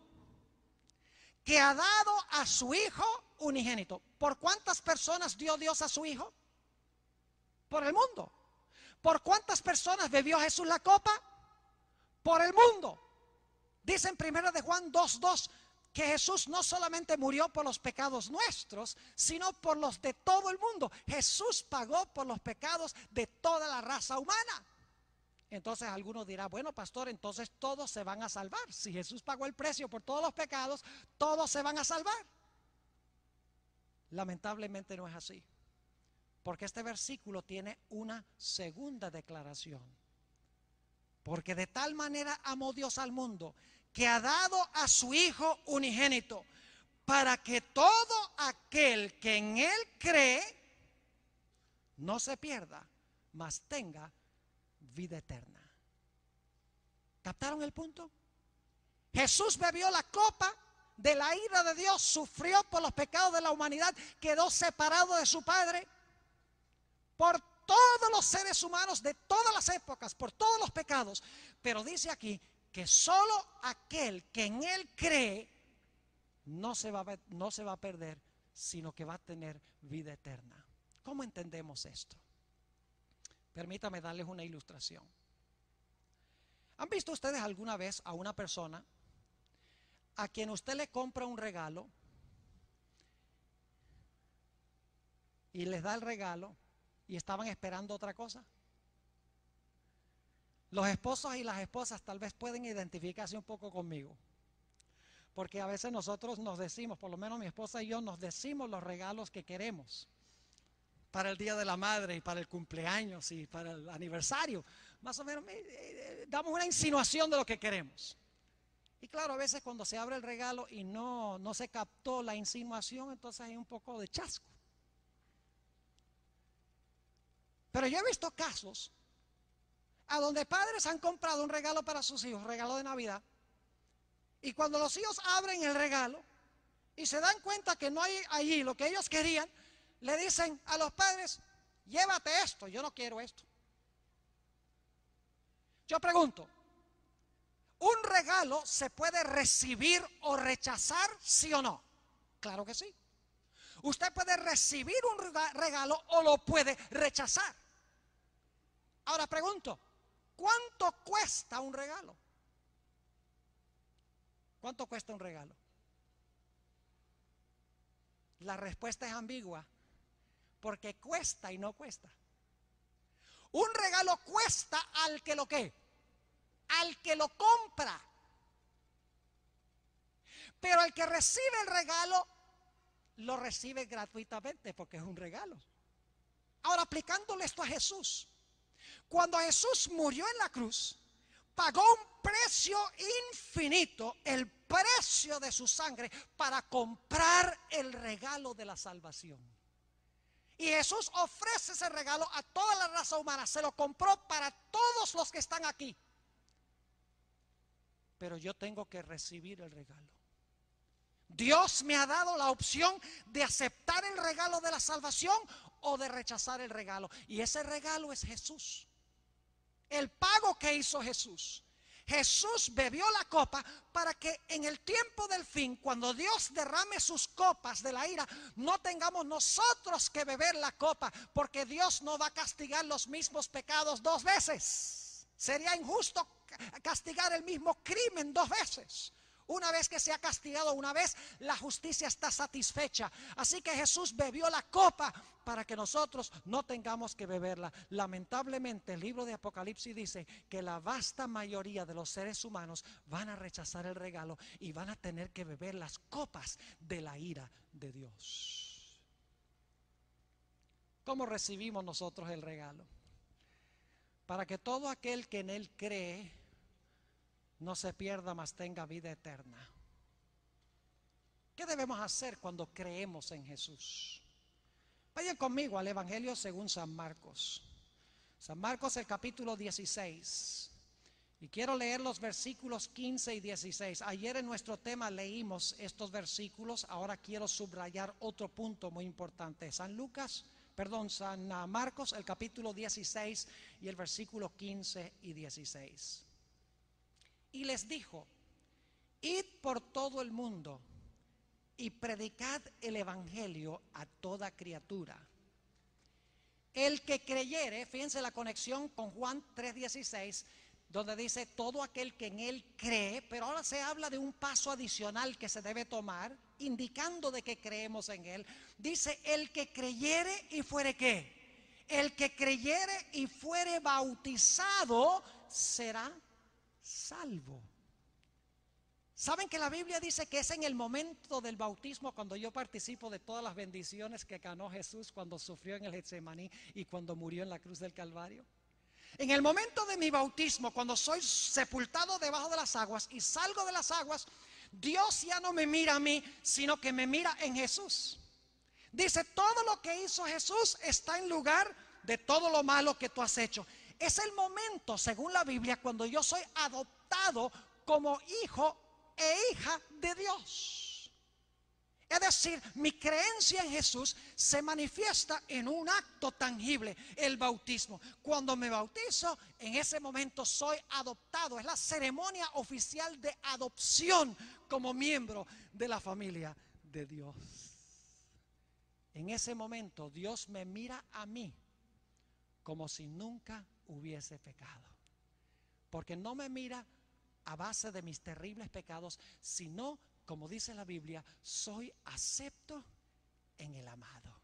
[SPEAKER 2] que ha dado a su Hijo unigénito. ¿Por cuántas personas dio Dios a su Hijo? Por el mundo. ¿Por cuántas personas bebió Jesús la copa? Por el mundo. Dice en 1 de Juan 2:2 que Jesús no solamente murió por los pecados nuestros, sino por los de todo el mundo. Jesús pagó por los pecados de toda la raza humana. Entonces algunos dirán, bueno, pastor, entonces todos se van a salvar. Si Jesús pagó el precio por todos los pecados, todos se van a salvar. Lamentablemente no es así, porque este versículo tiene una segunda declaración. Porque de tal manera amó Dios al mundo, que ha dado a su Hijo unigénito, para que todo aquel que en Él cree no se pierda, mas tenga vida eterna. ¿Captaron el punto? Jesús bebió la copa de la ira de Dios, sufrió por los pecados de la humanidad, quedó separado de su Padre por todos los seres humanos de todas las épocas, por todos los pecados. Pero dice aquí que solo aquel que en Él cree no se va a perder, sino que va a tener vida eterna. ¿Cómo entendemos esto? Permítame darles una ilustración. ¿Han visto ustedes alguna vez a una persona a quien usted le compra un regalo y les da el regalo y estaban esperando otra cosa? Los esposos y las esposas tal vez pueden identificarse un poco conmigo, porque a veces nosotros nos decimos, por lo menos mi esposa y yo, nos decimos los regalos que queremos para el Día de la Madre y para el cumpleaños y para el aniversario. Más o menos damos una insinuación de lo que queremos. Y claro, a veces cuando se abre el regalo y no se captó la insinuación, entonces hay un poco de chasco. Pero yo he visto casos a donde padres han comprado un regalo para sus hijos, regalo de Navidad, y cuando los hijos abren el regalo y se dan cuenta que no hay allí lo que ellos querían, le dicen a los padres: llévate esto, yo no quiero esto. Yo pregunto, ¿un regalo se puede recibir o rechazar, sí o no? Claro que sí. Usted puede recibir un regalo o lo puede rechazar. Ahora pregunto, ¿cuánto cuesta un regalo? ¿Cuánto cuesta un regalo? La respuesta es ambigua, porque cuesta y no cuesta. Un regalo cuesta al que lo ¿qué? Al que lo compra. Pero el que recibe el regalo lo recibe gratuitamente porque es un regalo. Ahora, aplicándole esto a Jesús, cuando Jesús murió en la cruz, pagó un precio infinito, el precio de su sangre, para comprar el regalo de la salvación. Y Jesús ofrece ese regalo a toda la raza humana. Se lo compró para todos los que están aquí. Pero yo tengo que recibir el regalo. Dios me ha dado la opción de aceptar el regalo de la salvación o de rechazar el regalo. Y ese regalo es Jesús. El pago que hizo Jesús. Jesús bebió la copa para que en el tiempo del fin, cuando Dios derrame sus copas de la ira, no tengamos nosotros que beber la copa, porque Dios no va a castigar los mismos pecados dos veces. Sería injusto castigar el mismo crimen dos veces. Una vez que se ha castigado una vez, la justicia está satisfecha. Así que Jesús bebió la copa para que nosotros no tengamos que beberla. Lamentablemente, el libro de Apocalipsis dice que la vasta mayoría de los seres humanos van a rechazar el regalo y van a tener que beber las copas de la ira de Dios. ¿Cómo recibimos nosotros el regalo? Para que todo aquel que en Él cree no se pierda, mas tenga vida eterna. ¿Qué debemos hacer cuando creemos en Jesús? Vayan conmigo al Evangelio según San Marcos. San Marcos, el capítulo 16. Y quiero leer los versículos 15 y 16. Ayer en nuestro tema leímos estos versículos. Ahora quiero subrayar otro punto muy importante. San Marcos, el capítulo 16 y el versículo 15 y 16. Y les dijo: id por todo el mundo y predicad el evangelio a toda criatura. El que creyere, fíjense la conexión con Juan 3:16, donde dice todo aquel que en Él cree, pero ahora se habla de un paso adicional que se debe tomar, indicando de que creemos en Él. Dice: el que creyere y fuere ¿qué? El que creyere y fuere bautizado será salvo. ¿Saben que la Biblia dice que es en el momento del bautismo cuando yo participo de todas las bendiciones que ganó Jesús cuando sufrió en el Getsemaní y cuando murió en la cruz del Calvario? En el momento de mi bautismo, cuando soy sepultado debajo de las aguas y salgo de las aguas, Dios ya no me mira a mí, sino que me mira en Jesús. Dice: todo lo que hizo Jesús está en lugar de todo lo malo que tú has hecho. Es el momento, según la Biblia, cuando yo soy adoptado como hijo e hija de Dios. Es decir, mi creencia en Jesús se manifiesta en un acto tangible, el bautismo. Cuando me bautizo, en ese momento soy adoptado. Es la ceremonia oficial de adopción como miembro de la familia de Dios. En ese momento Dios me mira a mí como si nunca hubiese pecado. Porque no me mira a base de mis terribles pecados, sino, como dice la Biblia, soy acepto en el amado.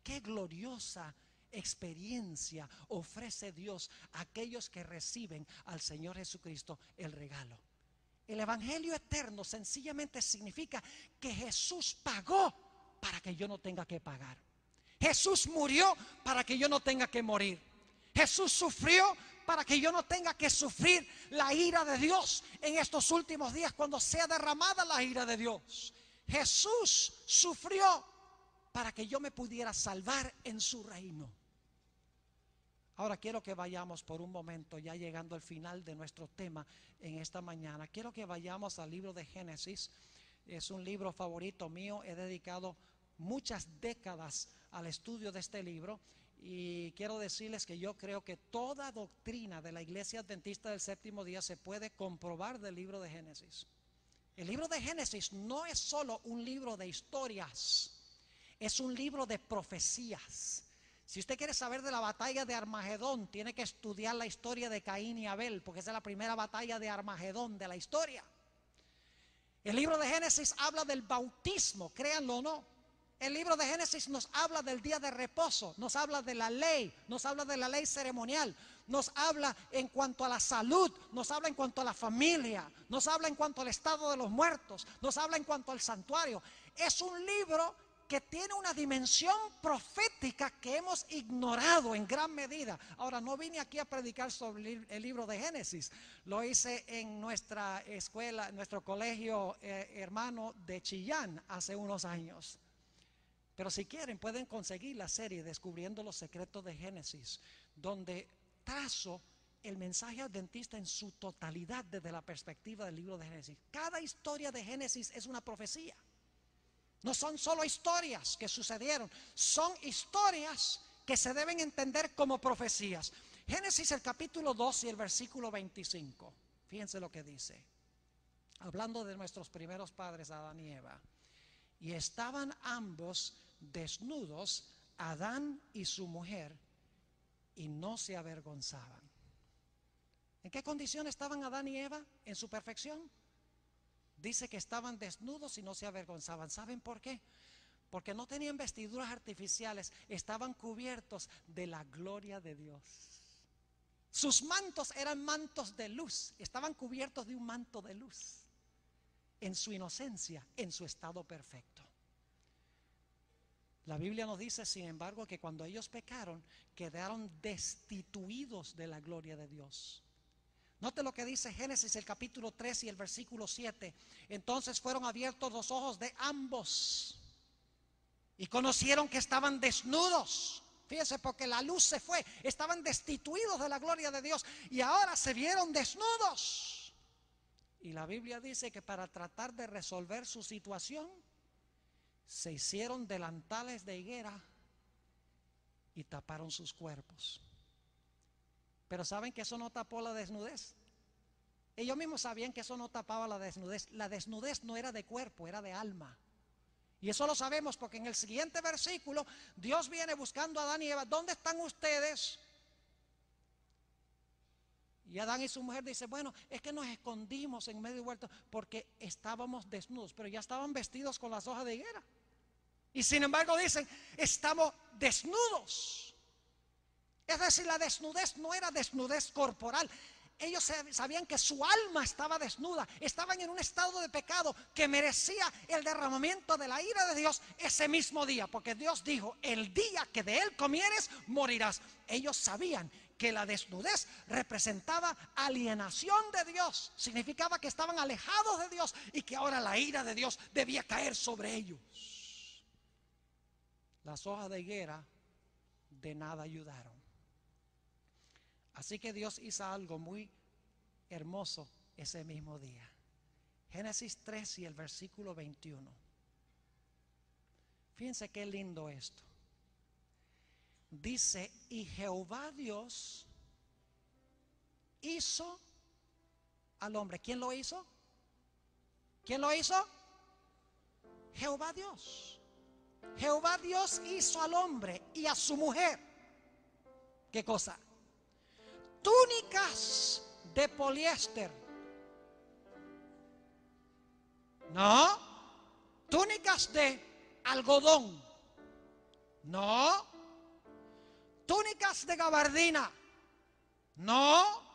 [SPEAKER 2] Qué gloriosa experiencia ofrece Dios a aquellos que reciben al Señor Jesucristo el regalo. El evangelio eterno sencillamente significa que Jesús pagó para que yo no tenga que pagar. Jesús murió para que yo no tenga que morir. Jesús sufrió para que yo no tenga que sufrir la ira de Dios en estos últimos días cuando sea derramada la ira de Dios. Jesús sufrió para que yo me pudiera salvar en su reino. Ahora quiero que vayamos por un momento, ya llegando al final de nuestro tema en esta mañana. Quiero que vayamos al libro de Génesis. Es un libro favorito mío. He dedicado muchas décadas al estudio de este libro. Y quiero decirles que yo creo que toda doctrina de la Iglesia Adventista del Séptimo Día se puede comprobar del libro de Génesis. El libro de Génesis no es solo un libro de historias, es un libro de profecías. Si usted quiere saber de la batalla de Armagedón, tiene que estudiar la historia de Caín y Abel, porque esa es la primera batalla de Armagedón de la historia. El libro de Génesis habla del bautismo, créanlo o no. El libro de Génesis nos habla del día de reposo, nos habla de la ley, nos habla de la ley ceremonial, nos habla en cuanto a la salud, nos habla en cuanto a la familia, nos habla en cuanto al estado de los muertos, nos habla en cuanto al santuario. Es un libro que tiene una dimensión profética que hemos ignorado en gran medida. Ahora, no vine aquí a predicar sobre el libro de Génesis. Lo hice en nuestra escuela, en nuestro colegio hermano de Chillán hace unos años. Pero si quieren pueden conseguir la serie Descubriendo los Secretos de Génesis, donde trazo el mensaje adventista en su totalidad desde la perspectiva del libro de Génesis. Cada historia de Génesis es una profecía. No son solo historias que sucedieron, son historias que se deben entender como profecías. Génesis el capítulo 2 y el versículo 25. Fíjense lo que dice. Hablando de nuestros primeros padres, Adán y Eva. Y estaban ambos desnudos, Adán y su mujer, y no se avergonzaban. ¿En qué condición estaban Adán y Eva en su perfección? Dice que estaban desnudos y no se avergonzaban. ¿Saben por qué? Porque no tenían vestiduras artificiales, estaban cubiertos de la gloria de Dios. Sus mantos eran mantos de luz, estaban cubiertos de un manto de luz. En su inocencia, en su estado perfecto. La Biblia nos dice, sin embargo, que cuando ellos pecaron, quedaron destituidos de la gloria de Dios. Note lo que dice Génesis el capítulo 3 y el versículo 7. Entonces fueron abiertos los ojos de ambos y conocieron que estaban desnudos. Fíjense, porque la luz se fue, estaban destituidos de la gloria de Dios y ahora se vieron desnudos. Y la Biblia dice que para tratar de resolver su situación, se hicieron delantales de higuera y taparon sus cuerpos. Pero ¿saben que eso no tapó la desnudez? Ellos mismos sabían que eso no tapaba la desnudez. La desnudez no era de cuerpo, era de alma. Y eso lo sabemos porque en el siguiente versículo Dios viene buscando a Adán y Eva. ¿Dónde están ustedes? Y Adán y su mujer dicen, bueno, es que nos escondimos en medio del huerto porque estábamos desnudos, pero ya estaban vestidos con las hojas de higuera. Y sin embargo dicen, estamos desnudos. Es decir, la desnudez no era desnudez corporal. Ellos sabían que su alma estaba desnuda, estaban en un estado de pecado que merecía el derramamiento de la ira de Dios ese mismo día, porque Dios dijo, el día que de él comieres, morirás. Ellos sabían que la desnudez representaba alienación de Dios, significaba que estaban alejados de Dios y que ahora la ira de Dios debía caer sobre ellos. Las hojas de higuera de nada ayudaron. Así que Dios hizo algo muy hermoso ese mismo día. Génesis 3 y el versículo 21. Fíjense qué lindo esto. Dice, y Jehová Dios hizo al hombre. ¿Quién lo hizo? ¿Quién lo hizo? Jehová Dios. Jehová Dios hizo al hombre y a su mujer. ¿Qué cosa? Túnicas de poliéster. No. Túnicas de algodón. No. Túnicas de gabardina. No.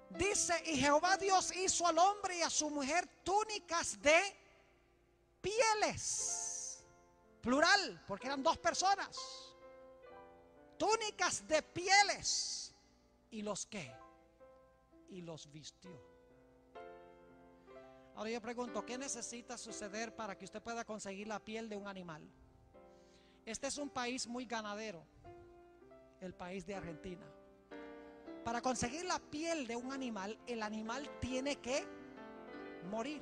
[SPEAKER 2] Dice, y Jehová Dios hizo al hombre y a su mujer túnicas de pieles. Plural, porque eran dos personas. Túnicas de pieles. ¿Y los qué? Y los vistió. Ahora yo pregunto, ¿qué necesita suceder para que usted pueda conseguir la piel de un animal? Este es un país muy ganadero, el país de Argentina. Para conseguir la piel de un animal, el animal tiene que morir.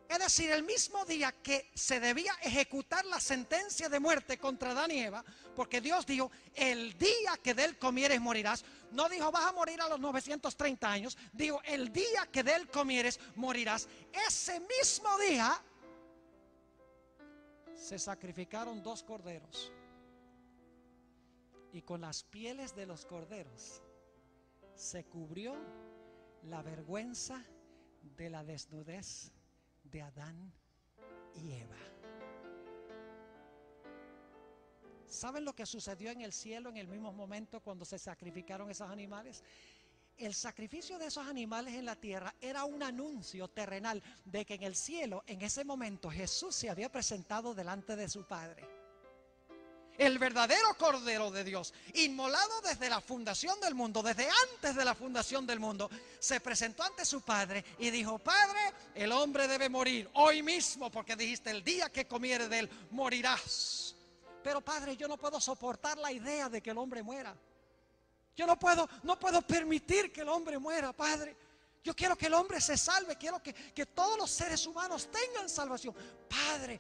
[SPEAKER 2] Es decir, el mismo día que se debía ejecutar la sentencia de muerte contra Adán y Eva, porque Dios dijo, el día que de él comieres morirás. No dijo, vas a morir a los 930 años. Dijo, el día que de él comieres morirás. Ese mismo día se sacrificaron 2 corderos. Y con las pieles de los corderos se cubrió la vergüenza de la desnudez de Adán y Eva. ¿Saben lo que sucedió en el cielo en el mismo momento cuando se sacrificaron esos animales? El sacrificio de esos animales en la tierra era un anuncio terrenal de que en el cielo, en ese momento, Jesús se había presentado delante de su Padre. El verdadero Cordero de Dios, inmolado desde la fundación del mundo, desde antes de la fundación del mundo, se presentó ante su Padre y dijo, Padre, el hombre debe morir hoy mismo, porque dijiste, el día que comiere de él, morirás. Pero Padre, yo no puedo soportar la idea de que el hombre muera. Yo no puedo permitir que el hombre muera, Padre. Yo quiero que el hombre se salve, quiero que todos los seres humanos tengan salvación. Padre,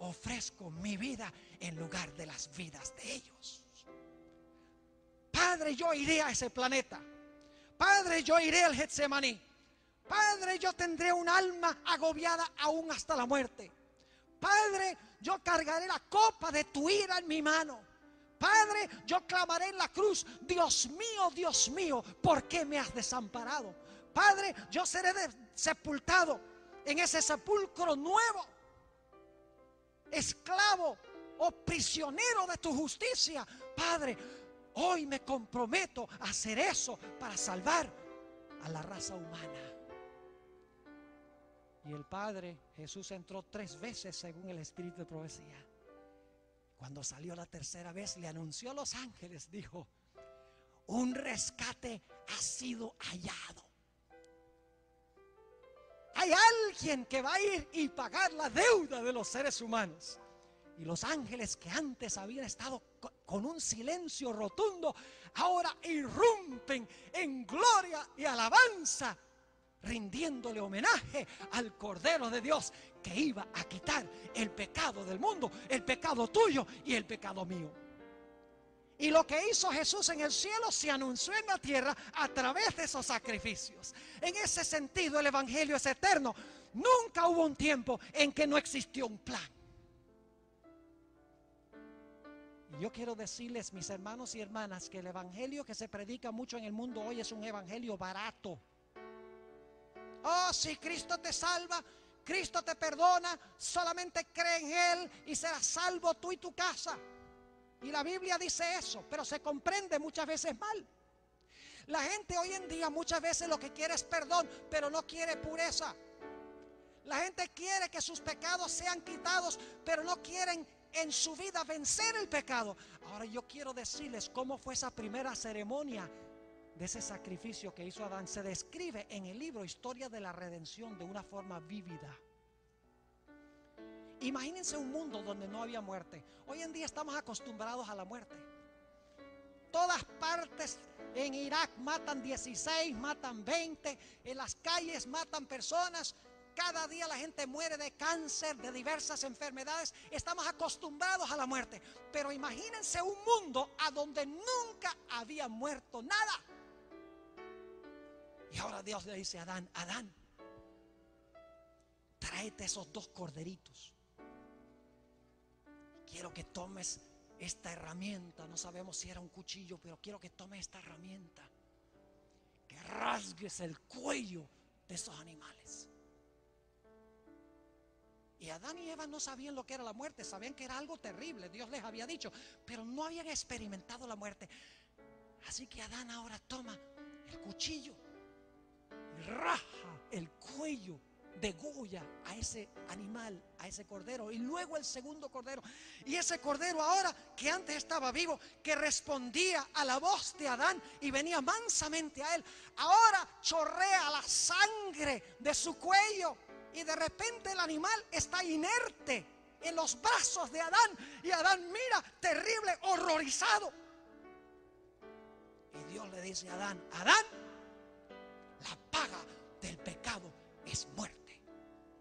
[SPEAKER 2] ofrezco mi vida en lugar de las vidas de ellos. Padre, yo iré a ese planeta. Padre, yo iré al Getsemaní. Padre, yo tendré un alma agobiada aún hasta la muerte. Padre, yo cargaré la copa de tu ira en mi mano. Padre, yo clamaré en la cruz, Dios mío, ¿por qué me has desamparado? Padre, yo seré sepultado en ese sepulcro nuevo, esclavo o prisionero de tu justicia. Padre, hoy me comprometo a hacer eso para salvar a la raza humana. Y el Padre, Jesús entró 3 veces según el Espíritu de profecía. Cuando salió la tercera vez, le anunció a los ángeles, dijo, un rescate ha sido hallado. Hay alguien que va a ir y pagar la deuda de los seres humanos. Y los ángeles que antes habían estado con un silencio rotundo, ahora irrumpen en gloria y alabanza, rindiéndole homenaje al Cordero de Dios que iba a quitar el pecado del mundo, el pecado tuyo y el pecado mío. Y lo que hizo Jesús en el cielo se anunció en la tierra a través de esos sacrificios. En ese sentido, el evangelio es eterno. Nunca hubo un tiempo en que no existió un plan. Y yo quiero decirles, mis hermanos y hermanas, que el evangelio que se predica mucho en el mundo hoy es un evangelio barato. Oh, si Cristo te salva, Cristo te perdona, solamente cree en Él y serás salvo tú y tu casa. Y la Biblia dice eso, pero se comprende muchas veces mal. La gente hoy en día muchas veces lo que quiere es perdón, pero no quiere pureza. La gente quiere que sus pecados sean quitados, pero no quieren en su vida vencer el pecado. Ahora yo quiero decirles cómo fue esa primera ceremonia de ese sacrificio que hizo Adán. Se describe en el libro Historia de la Redención de una forma vívida. Imagínense un mundo donde no había muerte. Hoy en día estamos acostumbrados a la muerte. Todas partes en Irak matan 16, matan 20, en las calles matan personas. Cada día la gente muere de cáncer, de diversas enfermedades. Estamos acostumbrados a la muerte. Pero imagínense un mundo a donde nunca había muerto nada. Y ahora Dios le dice a Adán: Adán, tráete esos 2 corderitos. Quiero que tomes esta herramienta. No sabemos si era un cuchillo, pero quiero que tomes esta herramienta, que rasgues el cuello de esos animales. Y Adán y Eva no sabían lo que era la muerte. Sabían que era algo terrible, Dios les había dicho, pero no habían experimentado la muerte. Así que Adán ahora toma el cuchillo y raja el cuello, degolla a ese animal, a ese cordero, y luego el segundo cordero. Y ese cordero ahora, que antes estaba vivo, que respondía a la voz de Adán y venía mansamente a él, ahora chorrea la sangre de su cuello. Y de repente el animal está inerte en los brazos de Adán. Y Adán mira terrible, horrorizado. Y Dios le dice a Adán: Adán, la paga del pecado es muerte.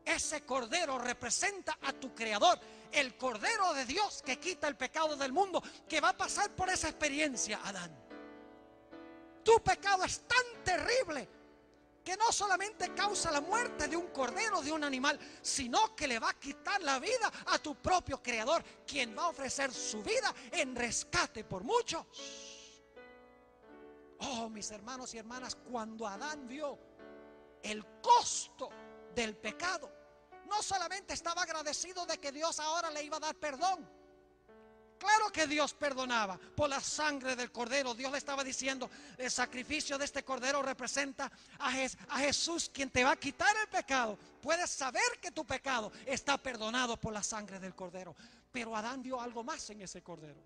[SPEAKER 2] Ese cordero representa a tu creador, el cordero de Dios que quita el pecado del mundo, que va a pasar por esa experiencia. Adán, tu pecado es tan terrible que no solamente causa la muerte de un cordero, de un animal, sino que le va a quitar la vida a tu propio creador, quien va a ofrecer su vida en rescate por muchos. Oh, mis hermanos y hermanas, cuando Adán vio el costo del pecado, no solamente estaba agradecido de que Dios ahora le iba a dar perdón. Claro que Dios perdonaba por la sangre del cordero. Dios le estaba diciendo: el sacrificio de este cordero representa a Jesús, quien te va a quitar el pecado. Puedes saber que tu pecado está perdonado por la sangre del cordero. Pero Adán vio algo más en ese cordero.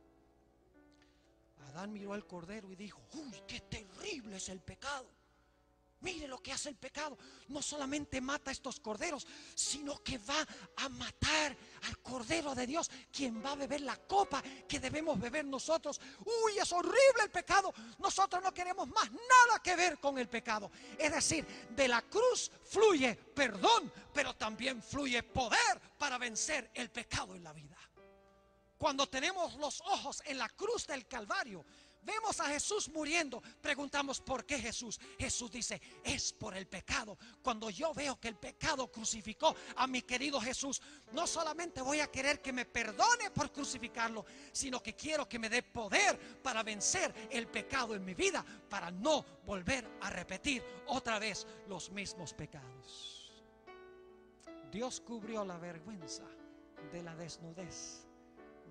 [SPEAKER 2] Adán miró el cordero y dijo: uy, qué terrible es el pecado. Mire lo que hace el pecado. No solamente mata a estos corderos, sino que va a matar al cordero de Dios, quien va a beber la copa que debemos beber nosotros. Uy, es horrible el pecado. Nosotros no queremos más nada que ver con el pecado. Es decir, de la cruz fluye perdón, pero también fluye poder para vencer el pecado en la vida. Cuando tenemos los ojos en la cruz del Calvario, vemos a Jesús muriendo, preguntamos: ¿por qué Jesús? Jesús dice: es por el pecado. Cuando yo veo que el pecado crucificó a mi querido Jesús, no solamente voy a querer que me perdone por crucificarlo, sino que quiero que me dé poder para vencer el pecado en mi vida, para no volver a repetir otra vez los mismos pecados. Dios cubrió la vergüenza de la desnudez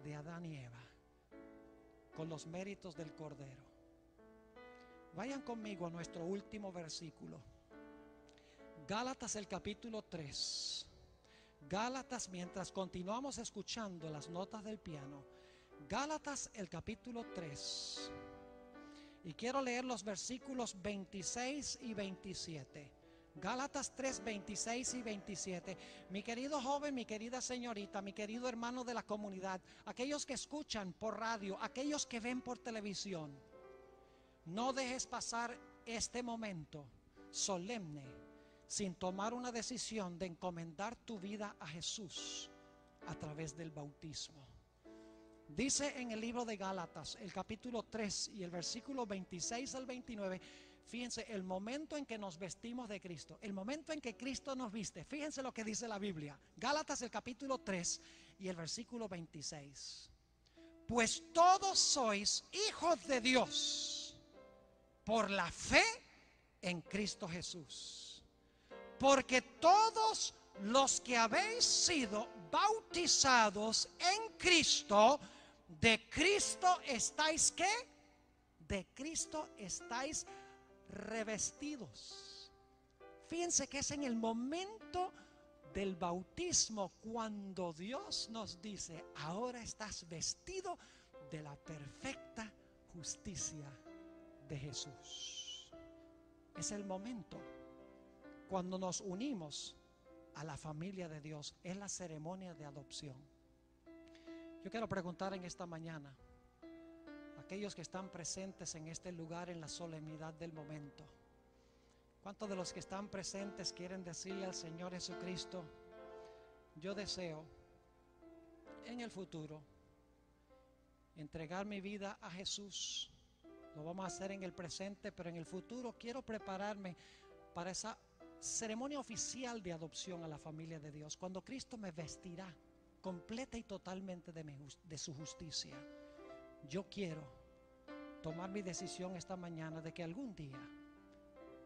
[SPEAKER 2] de Adán y Eva con los méritos del cordero. Vayan conmigo a nuestro último versículo, Gálatas, el capítulo 3. Gálatas, mientras continuamos escuchando las notas del piano, Gálatas, el capítulo 3. Y quiero leer los versículos 26 y 27. Gálatas 3, 26 y 27. Mi querido joven, mi querida señorita, mi querido hermano de la comunidad, aquellos que escuchan por radio, aquellos que ven por televisión, no dejes pasar este momento solemne sin tomar una decisión de encomendar tu vida a Jesús a través del bautismo. Dice en el libro de Gálatas, el capítulo 3 y el versículo 26 al 29, fíjense el momento en que nos vestimos de Cristo, el momento en que Cristo nos viste. Fíjense lo que dice la Biblia, Gálatas, el capítulo 3 y el versículo 26. Pues todos sois hijos de Dios por la fe en Cristo Jesús. Porque todos los que habéis sido bautizados en Cristo, de Cristo estáis, ¿qué? De Cristo estáis revestidos. Fíjense que es en el momento del bautismo cuando Dios nos dice: ahora estás vestido de la perfecta justicia de Jesús. Es el momento cuando nos unimos a la familia de Dios. Es la ceremonia de adopción. Yo quiero preguntar en esta mañana, aquellos que están presentes en este lugar en la solemnidad del momento, ¿Cuántos de los que están presentes quieren decirle al Señor Jesucristo: yo deseo en el futuro entregar mi vida a Jesús? Lo vamos a hacer en el presente, pero en el futuro quiero prepararme para esa ceremonia oficial de adopción a la familia de Dios, cuando Cristo me vestirá completa y totalmente de su justicia. Yo quiero tomar mi decisión esta mañana de que algún día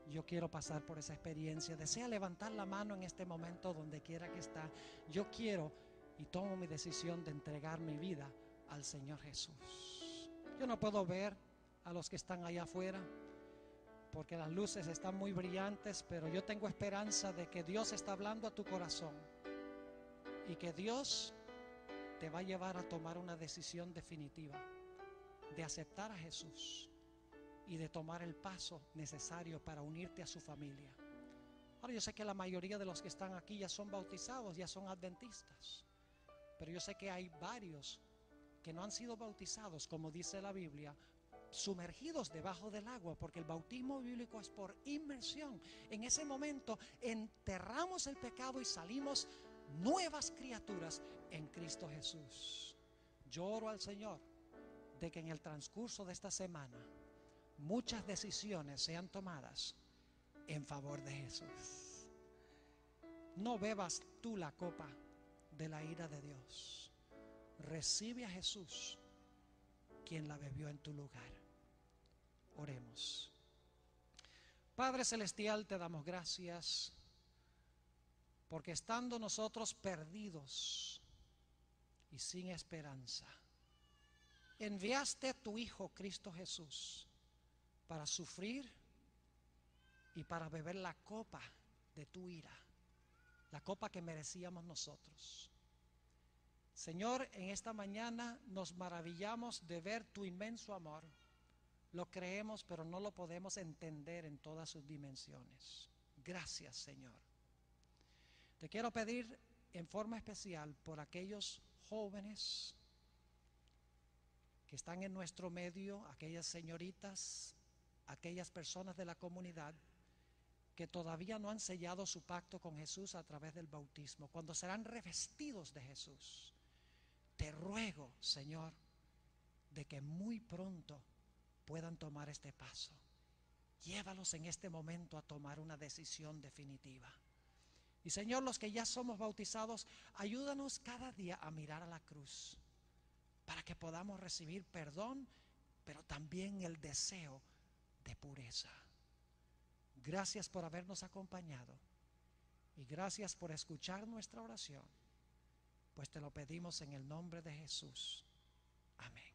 [SPEAKER 2] yo quiero pasar por esa experiencia. Desea levantar la mano en este momento donde quiera que está. Yo quiero y tomo mi decisión de entregar mi vida al Señor Jesús. Yo no puedo ver a los que están allá afuera porque las luces están muy brillantes, pero yo tengo esperanza de que Dios está hablando a tu corazón y que Dios te va a llevar a tomar una decisión definitiva de aceptar a Jesús y de tomar el paso necesario para unirte a su familia. Ahora, yo sé que la mayoría de los que están aquí ya son bautizados, ya son adventistas, pero yo sé que hay varios que no han sido bautizados, como dice la Biblia, sumergidos debajo del agua, porque el bautismo bíblico es por inmersión. En ese momento enterramos el pecado y salimos nuevas criaturas en Cristo Jesús. Yo oro al Señor de que en el transcurso de esta semana muchas decisiones sean tomadas en favor de Jesús. No bebas tú la copa de la ira de Dios. Recibe a Jesús, quien la bebió en tu lugar. Oremos. Padre celestial, te damos gracias porque estando nosotros perdidos y sin esperanza, enviaste a tu Hijo Cristo Jesús para sufrir y para beber la copa de tu ira, la copa que merecíamos nosotros. Señor, en esta mañana nos maravillamos de ver tu inmenso amor. Lo creemos, pero no lo podemos entender en todas sus dimensiones. Gracias, Señor. Te quiero pedir en forma especial por aquellos jóvenes que están en nuestro medio, aquellas señoritas, aquellas personas de la comunidad que todavía no han sellado su pacto con Jesús a través del bautismo, cuando serán revestidos de Jesús. Te ruego, Señor, de que muy pronto puedan tomar este paso. Llévalos en este momento a tomar una decisión definitiva. Y Señor, los que ya somos bautizados, ayúdanos cada día a mirar a la cruz para que podamos recibir perdón, pero también el deseo de pureza. Gracias por habernos acompañado y gracias por escuchar nuestra oración, pues te lo pedimos en el nombre de Jesús. Amén.